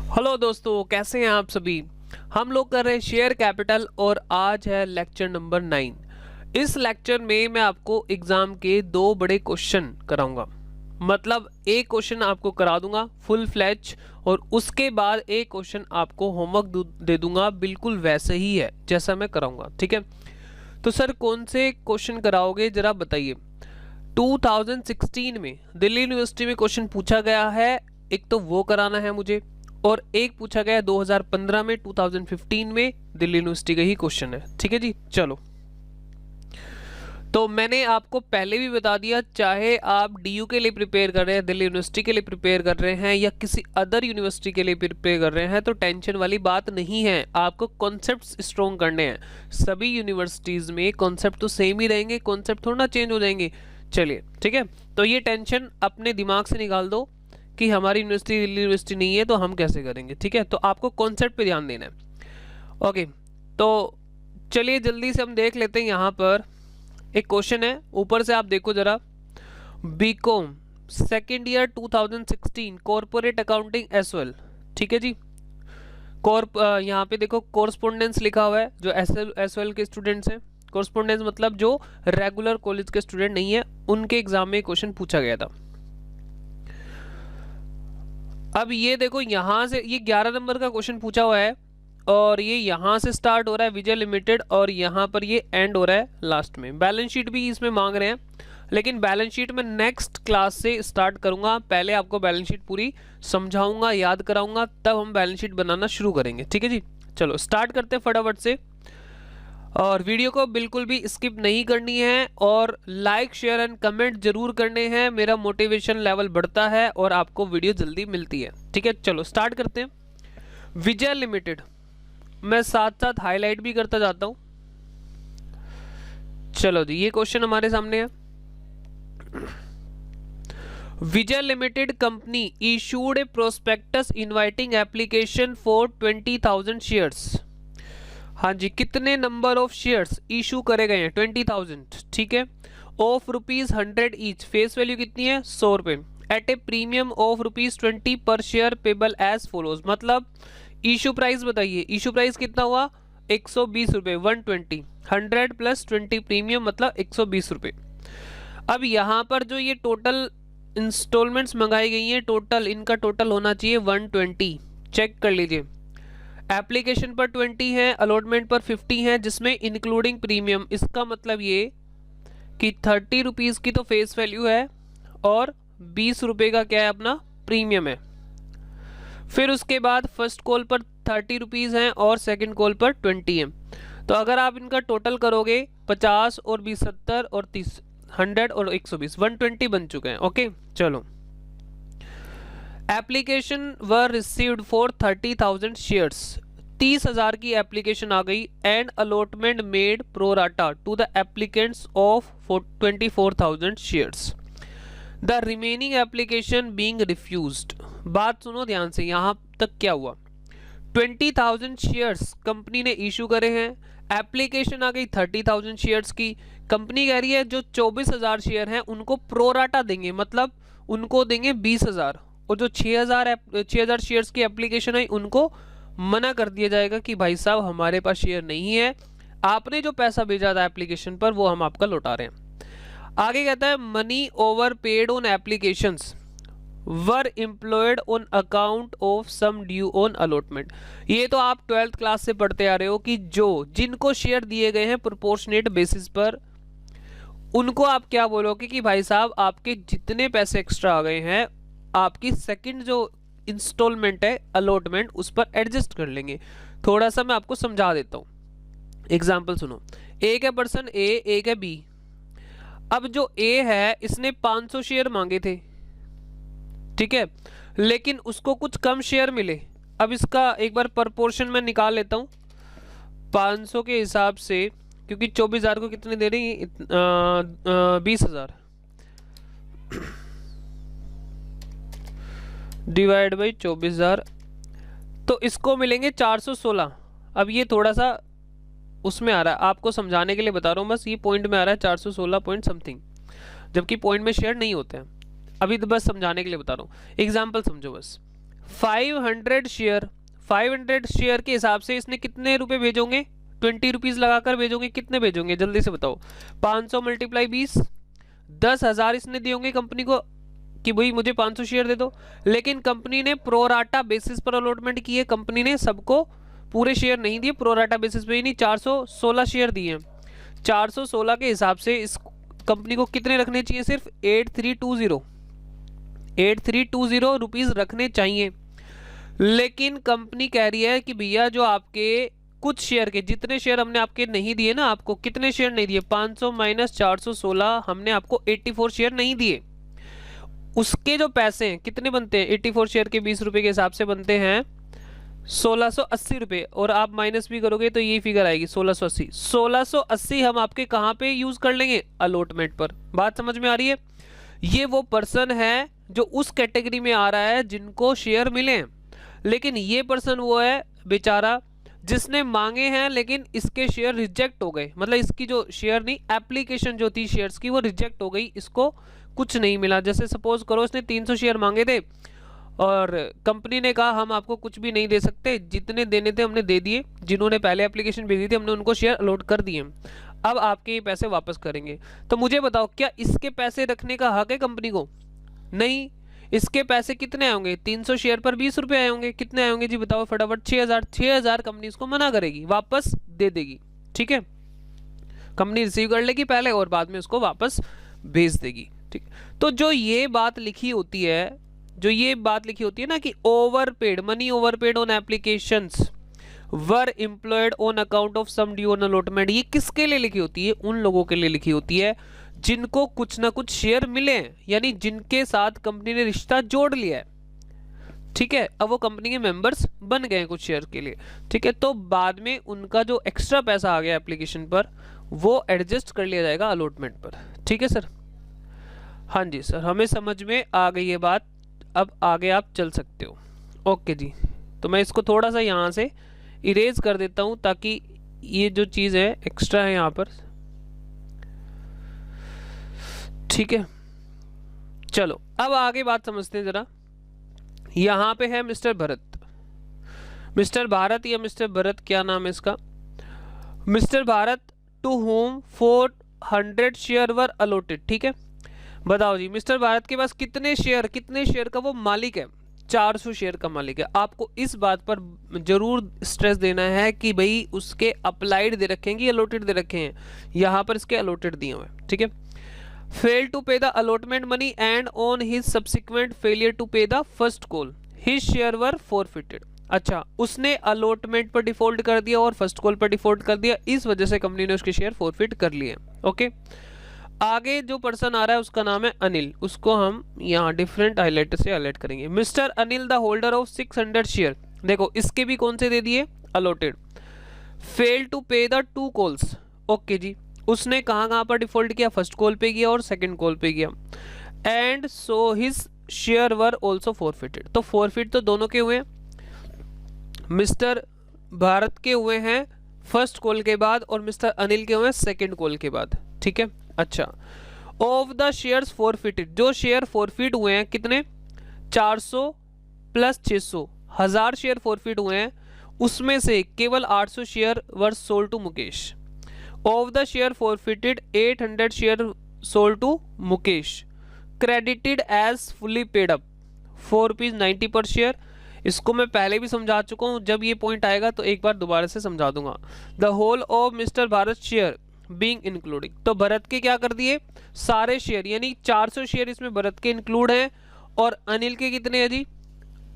Hello दोस्तों, कैसे हैं आप सभी। हम लोग कर रहे हैं शेयर कैपिटल और आज है लेक्चर नंबर 9। इस लेक्चर में मैं आपको एग्जाम के दो बड़े क्वेश्चन कराऊंगा। मतलब एक क्वेश्चन आपको करा दूंगा फुल फ्लैच और उसके बाद एक क्वेश्चन आपको होमवर्क दे दूंगा, बिल्कुल वैसे ही है जैसा मैं कराऊंगा। ठीक है, तो सर कौन से क्वेश्चन कराओगे जरा बताइए। 2016 में दिल्ली यूनिवर्सिटी में क्वेश्चन पूछा गया है, एक तो वो कराना है मुझे, और एक पूछा गया 2015 में, 2015 में दिल्ली यूनिवर्सिटी का ही क्वेश्चन है। ठीक है जी, चलो। तो मैंने आपको पहले भी बता दिया, चाहे आप डीयू के लिए प्रिपेयर कर रहे हैं, दिल्ली यूनिवर्सिटी के लिए प्रिपेयर कर रहे हैं या किसी अदर यूनिवर्सिटी के लिए प्रिपेयर कर रहे हैं, तो टेंशन वाली बात नहीं है। आपको कॉन्सेप्ट्स स्ट्रॉन्ग करने हैं। सभी यूनिवर्सिटीज़ में कॉन्सेप्ट तो सेम ही रहेंगे, कॉन्सेप्ट थोड़ा ना चेंज हो जाएंगे। चलिए ठीक है, तो ये टेंशन अपने दिमाग से निकाल दो कि हमारी यूनिवर्सिटी दिल्ली यूनिवर्सिटी नहीं है तो हम कैसे करेंगे। ठीक है, तो आपको कॉन्सेप्ट पे ध्यान देना है। ओके, तो चलिए जल्दी से हम देख लेते हैं। यहाँ पर एक क्वेश्चन है, ऊपर से आप देखो जरा। BCom second year 2016 corporate accounting as well. ठीक है जी, यहाँ पे देखो कोरस्पोंडेंस लिखा हुआ है, जो एसवेल के स्टूडेंट्स हैं। कोरस्पोंडेंस मतलब जो रेगुलर कॉलेज के स्टूडेंट नहीं है, उनके एग्जाम में क्वेश्चन पूछा गया था। अब ये देखो, यहाँ से ये 11 नंबर का क्वेश्चन पूछा हुआ है और ये यहाँ से स्टार्ट हो रहा है विजय लिमिटेड और यहाँ पर ये एंड हो रहा है लास्ट में। बैलेंस शीट भी इसमें मांग रहे हैं, लेकिन बैलेंस शीट में नेक्स्ट क्लास से स्टार्ट करूंगा। पहले आपको बैलेंस शीट पूरी समझाऊंगा, याद कराऊंगा, तब हम बैलेंस शीट बनाना शुरू करेंगे। ठीक है जी, चलो स्टार्ट करते हैं फटाफट से। और वीडियो को बिल्कुल भी स्किप नहीं करनी है और लाइक शेयर एंड कमेंट जरूर करने हैं। मेरा मोटिवेशन लेवल बढ़ता है और आपको वीडियो जल्दी मिलती है। ठीक है, चलो स्टार्ट करते हैं। विजय लिमिटेड, मैं साथ साथ हाईलाइट भी करता जाता हूं। चलो जी, ये क्वेश्चन हमारे सामने है। Vijay limited company issued a prospectus inviting application for 20,000 shares. हाँ जी, कितने नंबर ऑफ शेयर्स इशू करे गए हैं? 20,000। ठीक है, ऑफ ₹100 ईच। फेस वैल्यू कितनी है? 100 रुपए। एट ए प्रीमियम ऑफ ₹20 पर शेयर पेबल एज फॉलोज। मतलब इशू प्राइस बताइए, इशू प्राइस कितना हुआ? 120 रुपए। 120, 100 प्लस 20 प्रीमियम मतलब 120 रुपए। अब यहाँ पर जो ये टोटल इंस्टॉलमेंट्स मंगाई गई हैं, टोटल इनका टोटल होना चाहिए 120। चेक कर लीजिए, एप्लीकेशन पर 20 है, अलॉटमेंट पर 50 है, जिसमें इंक्लूडिंग प्रीमियम। इसका मतलब ये कि 30 रुपीज़ की तो फेस वैल्यू है और 20 रुपये का क्या है अपना प्रीमियम है। फिर उसके बाद फर्स्ट कॉल पर 30 रुपीज़ हैं और सेकंड कॉल पर 20 है। तो अगर आप इनका टोटल करोगे 50 और 20 70 और 30 100 और 120 120 बन चुके हैं। ओके, चलो। Application were received for 30,000 shares. 30,000 की एप्लीकेशन आ गई and allotment made prorata to the applicants of 24,000 shares. The remaining application being refused. बात सुनो ध्यान से, यहां तक क्या हुआ? 20,000 शेयर्स कंपनी ने इशू करे हैं, एप्लीकेशन आ गई 30,000 शेयर्स की। कंपनी कह रही है जो 24,000 शेयर हैं उनको प्रोराटा देंगे, मतलब उनको देंगे 20,000, और जो 6,000 शेयर्स की एप्लीकेशन है उनको मना कर दिया जाएगा कि भाई साहब हमारे पास शेयर नहीं है, आपने जो पैसा भेजा था एप्लीकेशन पर वो हम आपका लौटा रहे हैं। आगे कहता है money over paid on applications were employed on account of some due on allotment. ये तो आप 12th क्लास से पढ़ते आ रहे हो कि जिनको शेयर दिए गए हैं प्रोपोर्शनेट बेसिस पर, उनको आप क्या बोलोगे कि भाई साहब आपके जितने पैसे एक्स्ट्रा आ गए हैं आपकी सेकंड जो इंस्टॉलमेंट है अलॉटमेंट उस पर एडजस्ट कर लेंगे। थोड़ा सा मैं आपको समझा देता हूँ। एग्जाम्पल सुनो, एक है पर्सन ए, एक है बी। अब जो ए है इसने 500 शेयर मांगे थे, ठीक है, लेकिन उसको कुछ कम शेयर मिले। अब इसका एक बार प्रपोर्शन में निकाल लेता हूँ। 500 के हिसाब से, क्योंकि 24,000 को कितने दे रही है? 20,000 डिवाइड बाई 24,000, तो इसको मिलेंगे 416। अब ये थोड़ा सा उसमें आ रहा है, आपको समझाने के लिए बता रहा हूँ, बस ये पॉइंट में आ रहा है 416 पॉइंट समथिंग, जबकि पॉइंट में शेयर नहीं होते हैं। अभी तो बस समझाने के लिए बता रहा हूँ, एग्जाम्पल समझो बस। 500 शेयर, 500 शेयर के हिसाब से इसने कितने रुपए भेजोगे? 20 रुपीज़ लगाकर भेजोगे, कितने भेजोगे जल्दी से बताओ? 500 मल्टीप्लाई 20, 10,000 इसने दिए होंगे कंपनी को कि भाई मुझे 500 शेयर दे दो। लेकिन कंपनी ने प्रोराटा बेसिस पर अलॉटमेंट की है, कंपनी ने सबको पूरे शेयर नहीं दिए, प्रोराटा बेसिस पे ही नहीं, 416 शेयर दिए हैं। 416 के हिसाब से इस कंपनी को कितने रखने चाहिए? सिर्फ 8320 रुपीज़ रखने चाहिए। लेकिन कंपनी कह रही है कि भैया जो आपके कुछ शेयर के, जितने शेयर हमने आपके नहीं दिए ना, आपको कितने शेयर नहीं दिए? 500 माइनस 416, हमने आपको 84 शेयर नहीं दिए। उसके जो पैसे हैं कितने बनते हैं? 84 शेयर के 20 रुपए के हिसाब से बनते हैं 1680 रुपये, और आप माइनस भी करोगे तो ये फिगर आएगी 1680। 1680 हम आपके कहाँ पे यूज कर लेंगे? अलॉटमेंट पर। बात समझ में आ रही है? ये वो पर्सन है जो उस कैटेगरी में आ रहा है जिनको शेयर मिले हैं, लेकिन ये पर्सन वो है बेचारा जिसने मांगे हैं लेकिन इसके शेयर रिजेक्ट हो गए, मतलब इसकी जो शेयर नहीं, एप्लीकेशन जो थी शेयर्स की वो रिजेक्ट हो गई, इसको कुछ नहीं मिला। जैसे सपोज करो इसने 300 शेयर मांगे थे और कंपनी ने कहा हम आपको कुछ भी नहीं दे सकते, जितने देने थे हमने दे दिए, जिन्होंने पहले एप्लीकेशन भेजी थी हमने उनको शेयर अलॉट कर दिए, अब आपके ये पैसे वापस करेंगे। तो मुझे बताओ क्या इसके पैसे रखने का हक है कंपनी को? नहीं। इसके पैसे कितने आए होंगे? 300 शेयर पर 20 रुपये आए होंगे। कितने आए होंगे जी बताओ फटाफट? 6000। 6000 कंपनी इसको मना करेगी, वापस दे देगी। ठीक है, कंपनी रिसीव कर लेगी पहले और बाद में उसको वापस भेज देगी। ठीक, तो जो ये बात लिखी होती है, जो ये बात लिखी होती है ना कि overpaid, money overpaid on applications were employed on account of some due on allotment, ये किसके लिए लिखी होती है? उन लोगों के लिए लिखी होती है जिनको कुछ ना कुछ शेयर मिले हैं, यानी जिनके साथ कंपनी ने रिश्ता जोड़ लिया है। ठीक है, अब वो कंपनी के मेंबर्स बन गए हैं कुछ शेयर के लिए। ठीक है, तो बाद में उनका जो एक्स्ट्रा पैसा आ गया एप्लीकेशन पर वो एडजस्ट कर लिया जाएगा अलॉटमेंट पर। ठीक है सर? हाँ जी सर, हमें समझ में आ गई ये बात, अब आगे आप चल सकते हो। ओके जी, तो मैं इसको थोड़ा सा यहाँ से इरेज कर देता हूँ ताकि ये जो चीज़ है एक्स्ट्रा है यहाँ पर। ठीक है, चलो अब आगे बात समझते हैं जरा। यहाँ पे है मिस्टर भरत, मिस्टर भारत या मिस्टर भरत, क्या नाम है इसका? Mister Bharat to whom 400 share were allotted. ठीक है, बताओ जी मिस्टर भारत के पास कितने शेयर का वो मालिक है? 400 शेयर का मालिक है। आपको इस बात पर जरूर स्ट्रेस देना है कि भाई उसके अप्लाइड दे रखे हैं कि अलॉटेड दे रखे हैं, यहाँ पर इसके अलॉटेड दिए हुए हैं। ठीक है, fail to pay the allotment money and on his subsequent failure to pay the first call his share were forfeited. अच्छा, उसने अलॉटमेंट पर डिफॉल्ट कर दिया और फर्स्ट कॉल पर डिफॉल्ट कर दिया, इस वजह से कंपनी ने उसके शेयर फॉरफिट कर लिए। ओके, आगे जो पर्सन आ रहा है उसका नाम है अनिल, उसको हम यहाँ डिफरेंट हाईलाइटर से हाईलाइट करेंगे। Mister Anil the holder of 600 share, देखो इसके भी कौन से दे दिए? Allotted. Fail to pay the 2 calls. Okay जी, उसने कहाँ पर डिफॉल्ट किया? फर्स्ट कॉल पे किया और सेकंड कॉल पे किया। And so his share were also forfeited, तो फॉरफिट तो दोनों के हुए हैं, मिस्टर भारत के हुए हैं फर्स्ट कॉल के बाद और मिस्टर अनिल के हुए हैं सेकंड कॉल के बाद। ठीक है, अच्छा, ऑफ द शेयर्स फॉरफिटेड, जो शेयर फॉरफिट हुए हैं कितने? 400 प्लस 600, 1000 शेयर फॉरफिट हुए हैं, उसमें से केवल 800 share were sold to Mukesh. Of the share forfeited 800 share sold to Mukesh, credited as fully paid up ₹4.90 per share. इसको मैं पहले भी समझा चुका हूँ, जब ये पॉइंट आएगा तो एक बार दोबारा से समझा दूंगा। The whole of mister Bharat share being including, तो भरत के क्या कर दिए? सारे शेयर, यानी 400 शेयर इसमें भरत के इंक्लूड हैं, और अनिल के कितने हैं जी?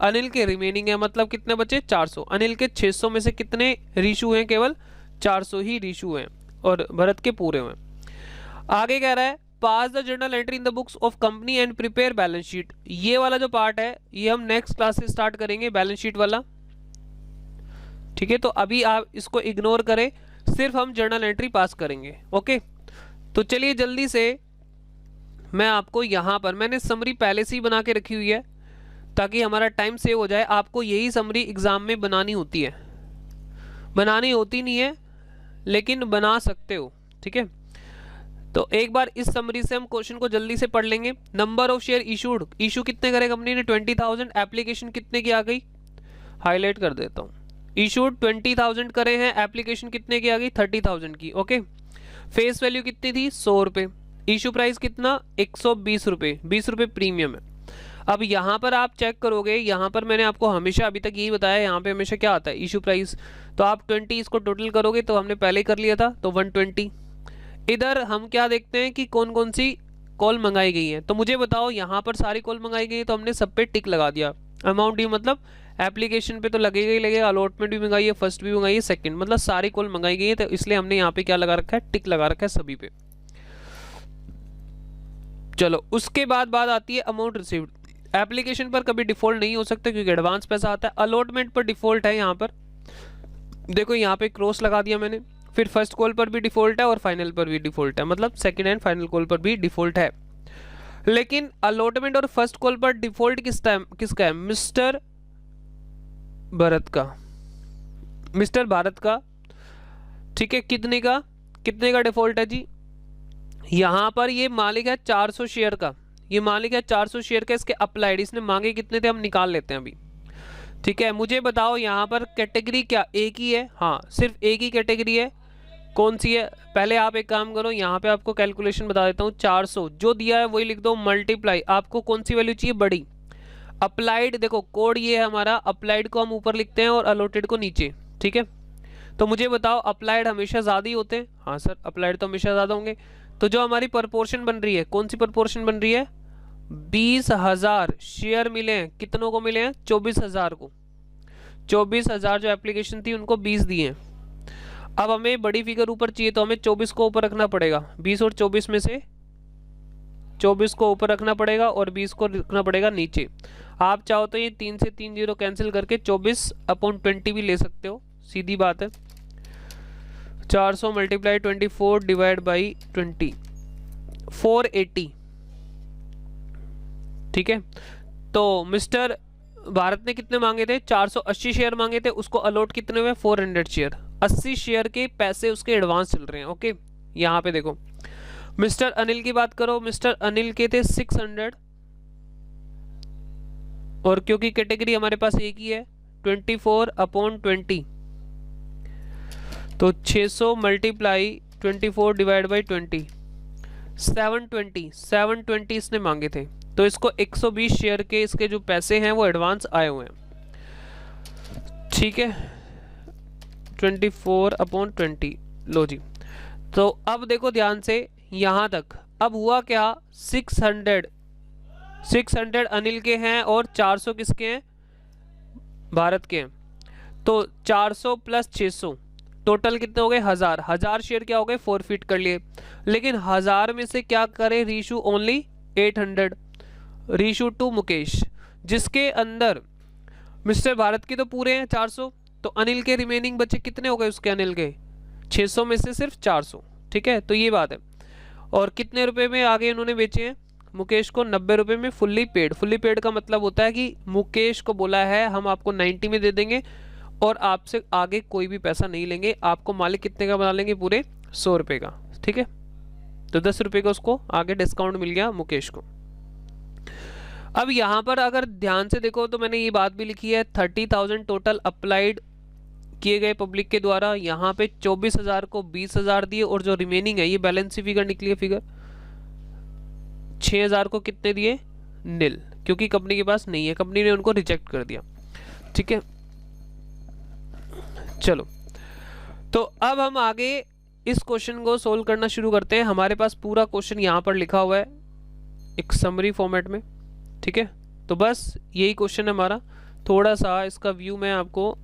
अनिल के रिमेनिंग है, मतलब कितने बचे? 400। अनिल के 600 में से कितने रीशू हैं? केवल 400 ही रीशू हैं और भरत के पूरे हुए। आगे कह रहा है pass the journal entry in the books of company and prepare balance sheet. ये वाला जो पार्ट है ये हम नेक्स्ट क्लास से स्टार्ट करेंगे, बैलेंस शीट वाला। ठीक है, तो अभी आप इसको इग्नोर करें, सिर्फ हम जर्नल एंट्री पास करेंगे। ओके, तो चलिए जल्दी से मैं आपको यहाँ पर, मैंने समरी पहले से ही बना के रखी हुई है ताकि हमारा टाइम सेव हो जाए। आपको यही समरी एग्जाम में बनानी होती है, बनानी होती नहीं है लेकिन बना सकते हो। ठीक है, तो एक बार इस समरी से हम क्वेश्चन को जल्दी से पढ़ लेंगे। Number of share issued, issue कितने करे कंपनी ने 20,000, एप्लीकेशन कितने की आ गई, हाईलाइट कर देता हूँ। इशूड 20,000 करे हैं, एप्लीकेशन कितने की आ गई 30,000 की। ओके, फेस वैल्यू कितनी थी 100 रुपये, इशू प्राइस कितना 120 रुपये, 20 रुपये प्रीमियम है। अब यहाँ पर आप चेक करोगे, यहाँ पर मैंने आपको हमेशा अभी तक यही बताया, यहाँ पे हमेशा क्या आता है इशू प्राइस, तो आप 20 इसको टोटल करोगे तो हमने पहले ही कर लिया था तो 120। इधर हम क्या देखते हैं कि कौन कौन सी कॉल मंगाई गई है, तो मुझे बताओ यहाँ पर सारी कॉल मंगाई गई है तो हमने सब पे टिक लगा दिया। अमाउंट ड्यू मतलब एप्लीकेशन पे तो लगेगा ही लगेगा, अलॉटमेंट भी मंगाई है, फर्स्ट भी मंगाई है, सेकंड, मतलब सारी कॉल मंगाई गई है, तो इसलिए हमने यहाँ पे क्या लगा रखा है, टिक लगा रखा है सभी पे। चलो उसके बाद बात आती है अमाउंट रिसीव्ड। एप्लीकेशन पर कभी डिफॉल्ट नहीं हो सकता क्योंकि एडवांस पैसा आता है, अलॉटमेंट पर डिफॉल्ट है। यहाँ पर देखो यहाँ पे क्रॉस लगा दिया मैंने, फिर फर्स्ट कॉल पर भी डिफॉल्ट है और फाइनल पर भी डिफॉल्ट है, मतलब सेकंड एंड फाइनल कॉल पर भी डिफॉल्ट है। लेकिन अलॉटमेंट और फर्स्ट कॉल पर डिफॉल्ट किसका है, मिस्टर भारत का, मिस्टर भारत का। ठीक है, कितने का डिफॉल्ट है जी, यहाँ पर ये मालिक है 400 शेयर का, ये मालिक है 400 शेयर का, इसके अप्लाइड, इसने मांगे कितने थे हम निकाल लेते हैं अभी। ठीक है, मुझे बताओ यहाँ पर कैटेगरी क्या एक ही है, हाँ सिर्फ एक ही कैटेगरी है, कौन सी है। पहले आप एक काम करो, यहाँ पे आपको कैलकुलेशन बता देता हूँ, 400 जो दिया है वही लिख दो, मल्टीप्लाई, आपको कौन सी वैल्यू चाहिए बड़ी, अप्लाइड। देखो कोड ये है हमारा, अप्लाइड को हम ऊपर लिखते हैं और अलॉटेड को नीचे। ठीक है, तो मुझे बताओ अप्लाइड हमेशा ज़्यादा ही होते हैं, हाँ सर अप्लाइड तो हमेशा ज़्यादा होंगे। तो जो हमारी प्रपोर्शन बन रही है, कौन सी प्रपोर्शन बन रही है, 20,000 शेयर मिले हैं, कितनों को मिले हैं 24,000 को, 24,000 जो एप्लीकेशन थी उनको 20 दिए हैं। अब हमें बड़ी फिगर ऊपर चाहिए तो हमें 24 को ऊपर रखना पड़ेगा, 20 और 24 में से 24 को ऊपर रखना पड़ेगा और 20 को रखना पड़ेगा नीचे। आप चाहो तो ये 3 से 3 जीरो कैंसिल करके 24/20 भी ले सकते हो, सीधी बात है। 400 मल्टीप्लाई 24 डिवाइड बाई 20, 480। ठीक है, तो मिस्टर भारत ने कितने मांगे थे, 480 शेयर मांगे थे, उसको अलॉट कितने हुए 400 शेयर, 80 शेयर के पैसे उसके एडवांस चल रहे हैं। ओके, यहाँ पे देखो मिस्टर अनिल की बात करो, मिस्टर अनिल के थे 600, और क्योंकि कैटेगरी हमारे पास एक ही है 24/20, तो 600 मल्टीप्लाई 24 डिवाइड बाई 20, 720 इसने मांगे थे, तो इसको 120 शेयर के इसके जो पैसे हैं वो एडवांस आए हुए हैं। ठीक है, 24/20 लो जी। तो अब देखो ध्यान से यहाँ तक, अब हुआ क्या, 600 अनिल के हैं और 400 किसके हैं, भारत के हैं। तो 400 प्लस 600 टोटल कितने हो गए, 1000 शेयर क्या हो गए, फॉरफिट कर लिए। लेकिन 1000 में से क्या करें, reissue only 800, reissue to Mukesh, जिसके अंदर मिस्टर भारत के तो पूरे हैं 400, तो अनिल के रिमेनिंग बचे कितने हो गए उसके, अनिल के 600 में से सिर्फ 400। ठीक है, तो ये बात है। और कितने रुपए में आगे इन्होंने बेचे हैं, मुकेश को 90 रुपये में फुल्ली पेड। फुल्ली पेड का मतलब होता है कि मुकेश को बोला है हम आपको 90 में दे देंगे और आपसे आगे कोई भी पैसा नहीं लेंगे, आपको मालिक कितने का बना लेंगे, पूरे 100 रुपये का। ठीक है, तो 10 रुपये का उसको आगे डिस्काउंट मिल गया मुकेश को। अब यहाँ पर अगर ध्यान से देखो तो मैंने ये बात भी लिखी है, 30,000 टोटल अप्लाइड किए गए पब्लिक के द्वारा, यहाँ पे 24,000 को 20,000 दिए और जो रिमेनिंग है ये बैलेंस फिगर निकली है, फिगर 6,000 को कितने दिए, नील, क्योंकि कंपनी के पास नहीं है, कंपनी ने उनको रिजेक्ट कर दिया। ठीक है, चलो तो अब हम आगे इस क्वेश्चन को सोल्व करना शुरू करते हैं। हमारे पास पूरा क्वेश्चन यहाँ पर लिखा हुआ है एक समरी फॉर्मेट में। ठीक है, तो बस यही क्वेश्चन है हमारा। थोड़ा सा इसका व्यू मैं आपको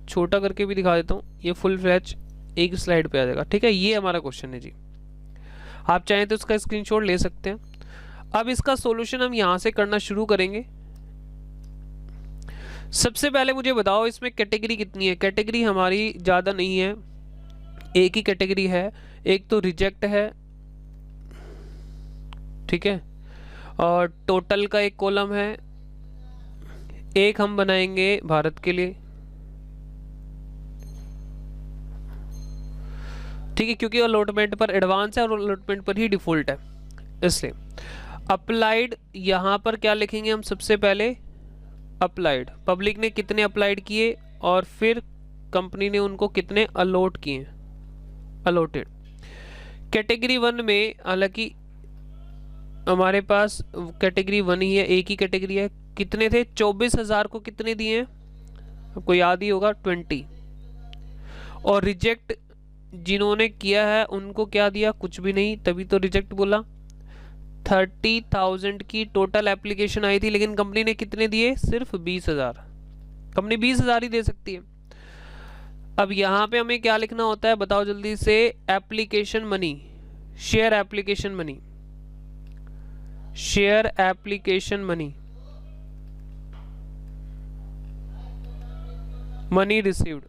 छोटा करके भी दिखा देता हूँ, ये फुल फ्लैश एक स्लाइड पे आ जाएगा। ठीक है, ये हमारा क्वेश्चन है जी, आप चाहें तो इसका स्क्रीनशॉट ले सकते हैं। अब इसका सॉल्यूशन हम यहाँ से करना शुरू करेंगे। सबसे पहले मुझे बताओ इसमें कैटेगरी कितनी है। कैटेगरी हमारी ज़्यादा नहीं है, एक ही कैटेगरी है, एक तो रिजेक्ट है। ठीक है, और टोटल का एक कॉलम है, एक हम बनाएंगे भारत के लिए। ठीक है, क्योंकि अलॉटमेंट पर एडवांस है और अलॉटमेंट पर ही डिफॉल्ट है इसलिए। अप्लाइड, यहाँ पर क्या लिखेंगे हम सबसे पहले, अप्लाइड पब्लिक ने कितने अप्लाइड किए और फिर कंपनी ने उनको कितने अलॉट किए, अलॉटेड। कैटेगरी 1 में हालांकि हमारे पास कैटेगरी 1 ही है, एक ही कैटेगरी है, कितने थे 24,000 को कितने दिए हैं आपको याद ही होगा 20, और रिजेक्ट जिन्होंने किया है उनको क्या दिया, कुछ भी नहीं, तभी तो रिजेक्ट बोला। 30,000 की टोटल एप्लीकेशन आई थी लेकिन कंपनी ने कितने दिए, सिर्फ 20,000। कंपनी 20,000 ही दे सकती है। अब यहाँ पे हमें क्या लिखना होता है बताओ जल्दी से, application money, share application money, share application money, money received.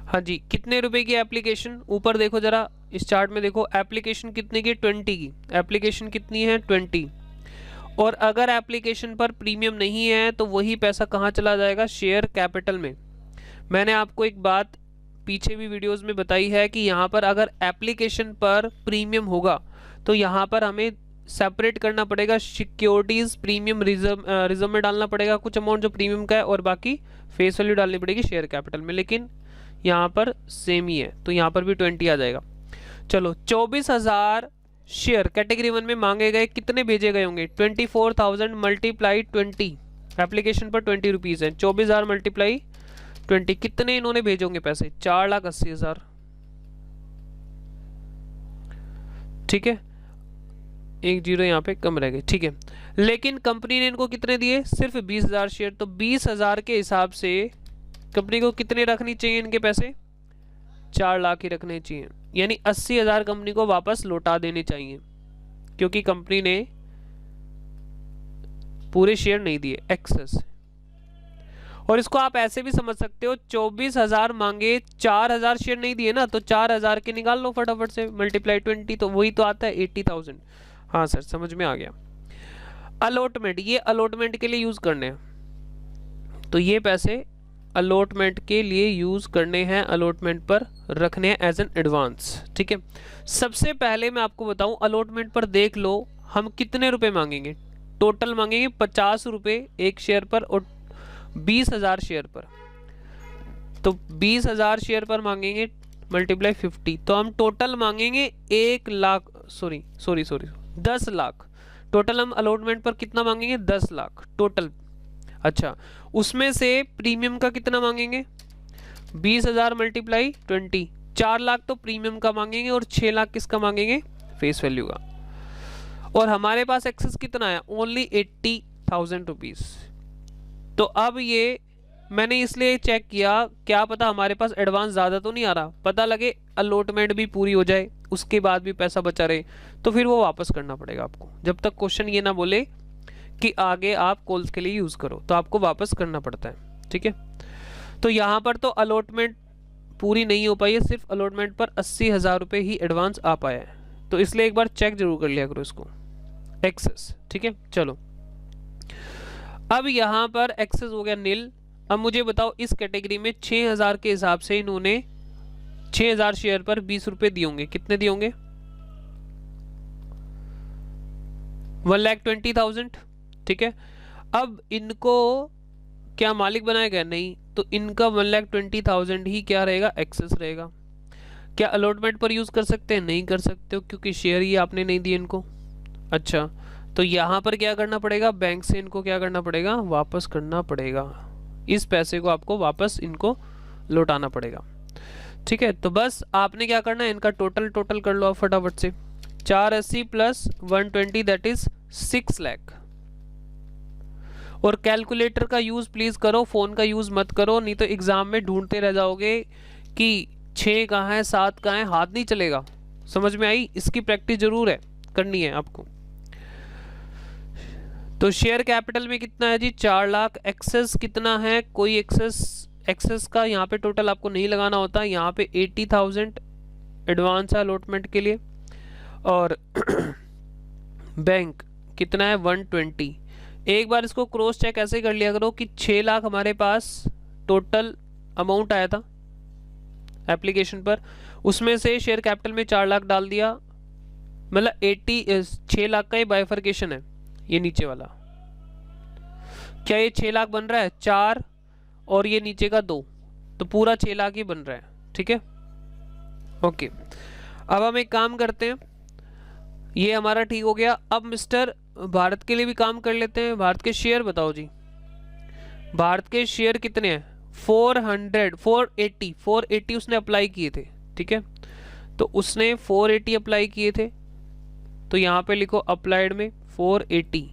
हाँ जी, कितने रुपए की एप्लीकेशन, ऊपर देखो जरा इस चार्ट में देखो, एप्लीकेशन कितने की, 20 की एप्लीकेशन कितनी है 20, और अगर एप्लीकेशन पर प्रीमियम नहीं है तो वही पैसा कहाँ चला जाएगा, शेयर कैपिटल में। मैंने आपको एक बात पीछे भी वीडियोस में बताई है कि यहाँ पर अगर एप्लीकेशन पर प्रीमियम होगा तो यहाँ पर हमें सेपरेट करना पड़ेगा, सिक्योरिटीज प्रीमियम रिजर्व में डालना पड़ेगा कुछ अमाउंट जो प्रीमियम का है, और बाकी फेस वैल्यू डालनी पड़ेगी शेयर कैपिटल में, लेकिन यहाँ पर सेम ही है तो यहाँ पर भी 20 आ जाएगा। चलो 24,000 शेयर कैटेगरी 1 में मांगे गए, कितने भेजे गए होंगे, 24,000 मल्टीप्लाई 20, एप्लीकेशन पर 20 रुपीज़ है, 24,000 मल्टीप्लाई 20, कितने इन्होंने भेजे होंगे पैसे, 4,80,000। ठीक है, एक जीरो यहाँ पे कम रह गए, ठीक है, लेकिन कंपनी ने इनको कितने दिए, सिर्फ 20,000 शेयर, तो 20,000 के हिसाब से कंपनी को कितने रखनी चाहिए इनके पैसे, 4 लाख ही रखने चाहिए, यानी 80,000 कंपनी को वापस लौटा देने चाहिए, क्योंकि कंपनी ने पूरे शेयर नहीं दिए, एक्सेस। और इसको आप ऐसे भी समझ सकते हो, 24,000 मांगे, 4,000 शेयर नहीं दिए ना, तो 4,000 के निकाल लो फटाफट से, मल्टीप्लाई 20, तो वही तो आता है 80,000। हाँ सर समझ में आ गया। अलॉटमेंट, ये अलॉटमेंट के लिए यूज करने हैं, तो ये पैसे अलॉटमेंट के लिए यूज करने हैं, अलॉटमेंट पर रखने हैं एज एन एडवांस। ठीक है, सबसे पहले मैं आपको बताऊं, अलॉटमेंट पर देख लो हम कितने रुपए मांगेंगे, टोटल मांगेंगे 50 रुपए एक शेयर पर और 20,000 शेयर पर, तो 20,000 शेयर पर मांगेंगे मल्टीप्लाई 50, तो हम टोटल मांगेंगे 1 लाख, सॉरी 10 लाख, टोटल हम अलॉटमेंट पर कितना मांगेंगे, 10 लाख टोटल। अच्छा, उसमें से प्रीमियम का कितना मांगेंगे, 20,000 मल्टीप्लाई 20, 4 लाख तो प्रीमियम का मांगेंगे और 6 लाख किसका मांगेंगे, फेस वैल्यू का। और हमारे पास एक्सेस कितना है, ओनली 80,000 रुपीज। तो अब ये मैंने इसलिए चेक किया, क्या पता हमारे पास एडवांस ज़्यादा तो नहीं आ रहा, पता लगे अलॉटमेंट भी पूरी हो जाए उसके बाद भी पैसा बचा रहे, तो फिर वो वापस करना पड़ेगा आपको, जब तक क्वेश्चन ये ना बोले कि आगे आप कॉल्स के लिए यूज़ करो, तो आपको वापस करना पड़ता है। ठीक है, तो यहाँ पर तो अलॉटमेंट पूरी नहीं हो पाई है, सिर्फ अलॉटमेंट पर 80,000 रुपये ही एडवांस आ पाया है, तो इसलिए एक बार चेक जरूर कर लिया करो इसको, एक्सेस। ठीक है, चलो अब यहाँ पर एक्सेस हो गया नील। अब मुझे बताओ इस कैटेगरी में 6,000 के हिसाब से इन्होंने 6,000 शेयर पर 20 रुपए दिए होंगे, कितने दिए होंगे, 1,20,000। ठीक है, अब इनको क्या मालिक बनाया गया, नहीं, तो इनका 1,20,000 ही क्या रहेगा, एक्सेस रहेगा। क्या अलॉटमेंट पर यूज कर सकते हैं, नहीं कर सकते हो क्योंकि शेयर ही आपने नहीं दिए इनको। अच्छा, तो यहाँ पर क्या करना पड़ेगा, बैंक से इनको क्या करना पड़ेगा, वापस करना पड़ेगा, इस पैसे को आपको वापस इनको लौटाना पड़ेगा। ठीक है, तो बस आपने क्या करना है, इनका टोटल कर लो आप फटाफट से, 480 प्लस 120 दैट इज 6 लाख। और कैलकुलेटर का यूज प्लीज करो, फोन का यूज मत करो, नहीं तो एग्जाम में ढूंढते रह जाओगे कि 6 कहाँ है 7 कहाँ है, हाथ नहीं चलेगा। समझ में आई, इसकी प्रैक्टिस जरूर है, करनी है आपको। तो शेयर कैपिटल में कितना है जी, 4 लाख। एक्सेस कितना है, कोई एक्सेस का यहाँ पे टोटल आपको नहीं लगाना होता, यहाँ पे 80,000 एडवांस है अलॉटमेंट के लिए। और बैंक कितना है, 120। एक बार इसको क्रॉस चेक ऐसे कर लिया करो कि 6 लाख हमारे पास टोटल अमाउंट आया था, एप्लीकेशन पर, उसमें से शेयर कैपिटल में 4 लाख डाल दिया, मतलब 6 लाख का ये बाइफर्केशन है, ये नीचे वाला। क्या ये 6 लाख बन रहा है? 4 और ये नीचे का 2, तो पूरा 6 लाख ही बन रहा है। ठीक है, ओके। अब हम एक काम करते हैं, ये हमारा ठीक हो गया। अब मिस्टर भारत के लिए भी काम कर लेते हैं। भारत के शेयर बताओ जी, भारत के शेयर कितने हैं? 480 उसने अप्लाई किए थे। ठीक है, तो उसने 480 अप्लाई किए थे, तो यहाँ पे लिखो अप्लाइड में 480।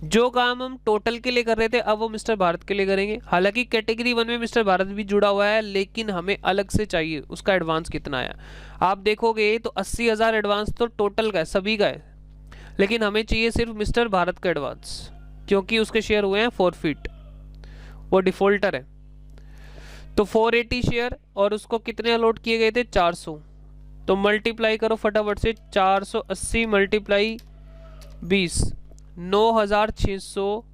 जो काम हम टोटल के लिए कर रहे थे अब वो मिस्टर भारत के लिए करेंगे। हालांकि कैटेगरी 1 में मिस्टर भारत भी जुड़ा हुआ है, लेकिन हमें अलग से चाहिए उसका एडवांस कितना आया। आप देखोगे तो 80,000 एडवांस तो टोटल का है, सभी का है, लेकिन हमें चाहिए सिर्फ मिस्टर भारत का एडवांस, क्योंकि उसके शेयर हुए हैं फॉरफिट, वो डिफॉल्टर है। तो 480 शेयर और उसको कितने अलॉट किए गए थे? 400। तो मल्टीप्लाई करो फटाफट से, 480 मल्टीप्लाई 20, 9,600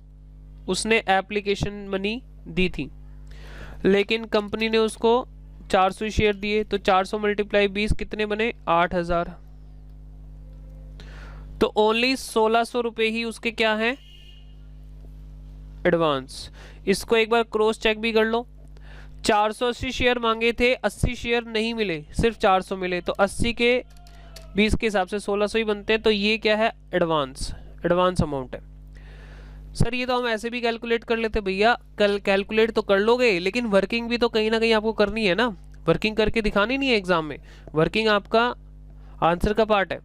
उसने एप्लीकेशन मनी दी थी, लेकिन कंपनी ने उसको 400 शेयर दिए, तो 400 मल्टीप्लाई 20 कितने बने? 8,000। तो ओनली 1,600 रुपए ही उसके क्या हैं? एडवांस। इसको एक बार क्रॉस चेक भी कर लो। 480 शेयर मांगे थे, 80 शेयर नहीं मिले, सिर्फ 400 मिले, तो 80 के 20 के हिसाब से 1,600 ही बनते हैं। तो ये क्या है? एडवांस, एडवांस अमाउंट है। सर ये तो हम ऐसे भी कैलकुलेट कर लेते भैया। कल कैलकुलेट तो कर लोगे, लेकिन वर्किंग भी तो कहीं ना कहीं आपको करनी है ना, वर्किंग करके दिखानी नहीं है एग्जाम में, वर्किंग आपका आंसर का पार्ट है।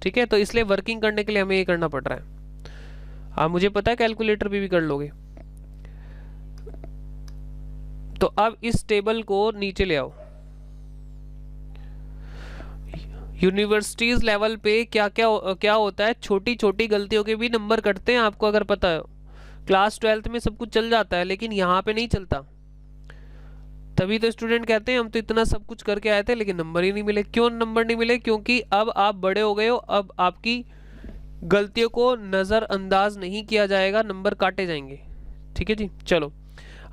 ठीक है, तो इसलिए वर्किंग करने के लिए हमें ये करना पड़ रहा है। आप मुझे पता है कैलकुलेटर भी कर लोगे। तो अब इस टेबल को नीचे ले आओ। यूनिवर्सिटीज लेवल पे क्या क्या होता है, छोटी छोटी गलतियों के भी नंबर कटते हैं, आपको अगर पता है। क्लास 12th में सब कुछ चल जाता है, लेकिन यहाँ पे नहीं चलता। तभी तो स्टूडेंट कहते हैं हम तो इतना सब कुछ करके आए थे लेकिन नंबर ही नहीं मिले। क्यों नंबर नहीं मिले? क्योंकि अब आप बड़े हो गए हो, अब आपकी गलतियों को नज़रअंदाज नहीं किया जाएगा, नंबर काटे जाएंगे। ठीक है जी, चलो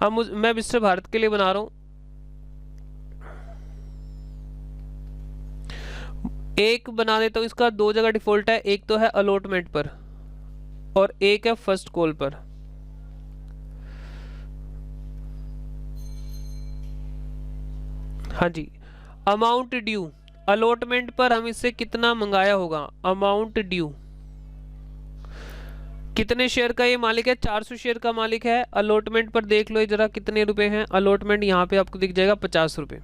अब मैं मिस्टर भारत के लिए बना रहा हूं। एक बना देता हूं, इसका 2 जगह डिफॉल्ट है, एक तो है अलॉटमेंट पर और एक है फर्स्ट कॉल पर। हाँ जी, अमाउंट ड्यू, अलॉटमेंट पर हम इससे कितना मंगाया होगा? अमाउंट ड्यू, कितने शेयर का ये मालिक है? 400 शेयर का मालिक है। अलॉटमेंट पर देख लो जरा कितने रुपए हैं। अलॉटमेंट यहाँ पे आपको दिख जाएगा 50 रुपये।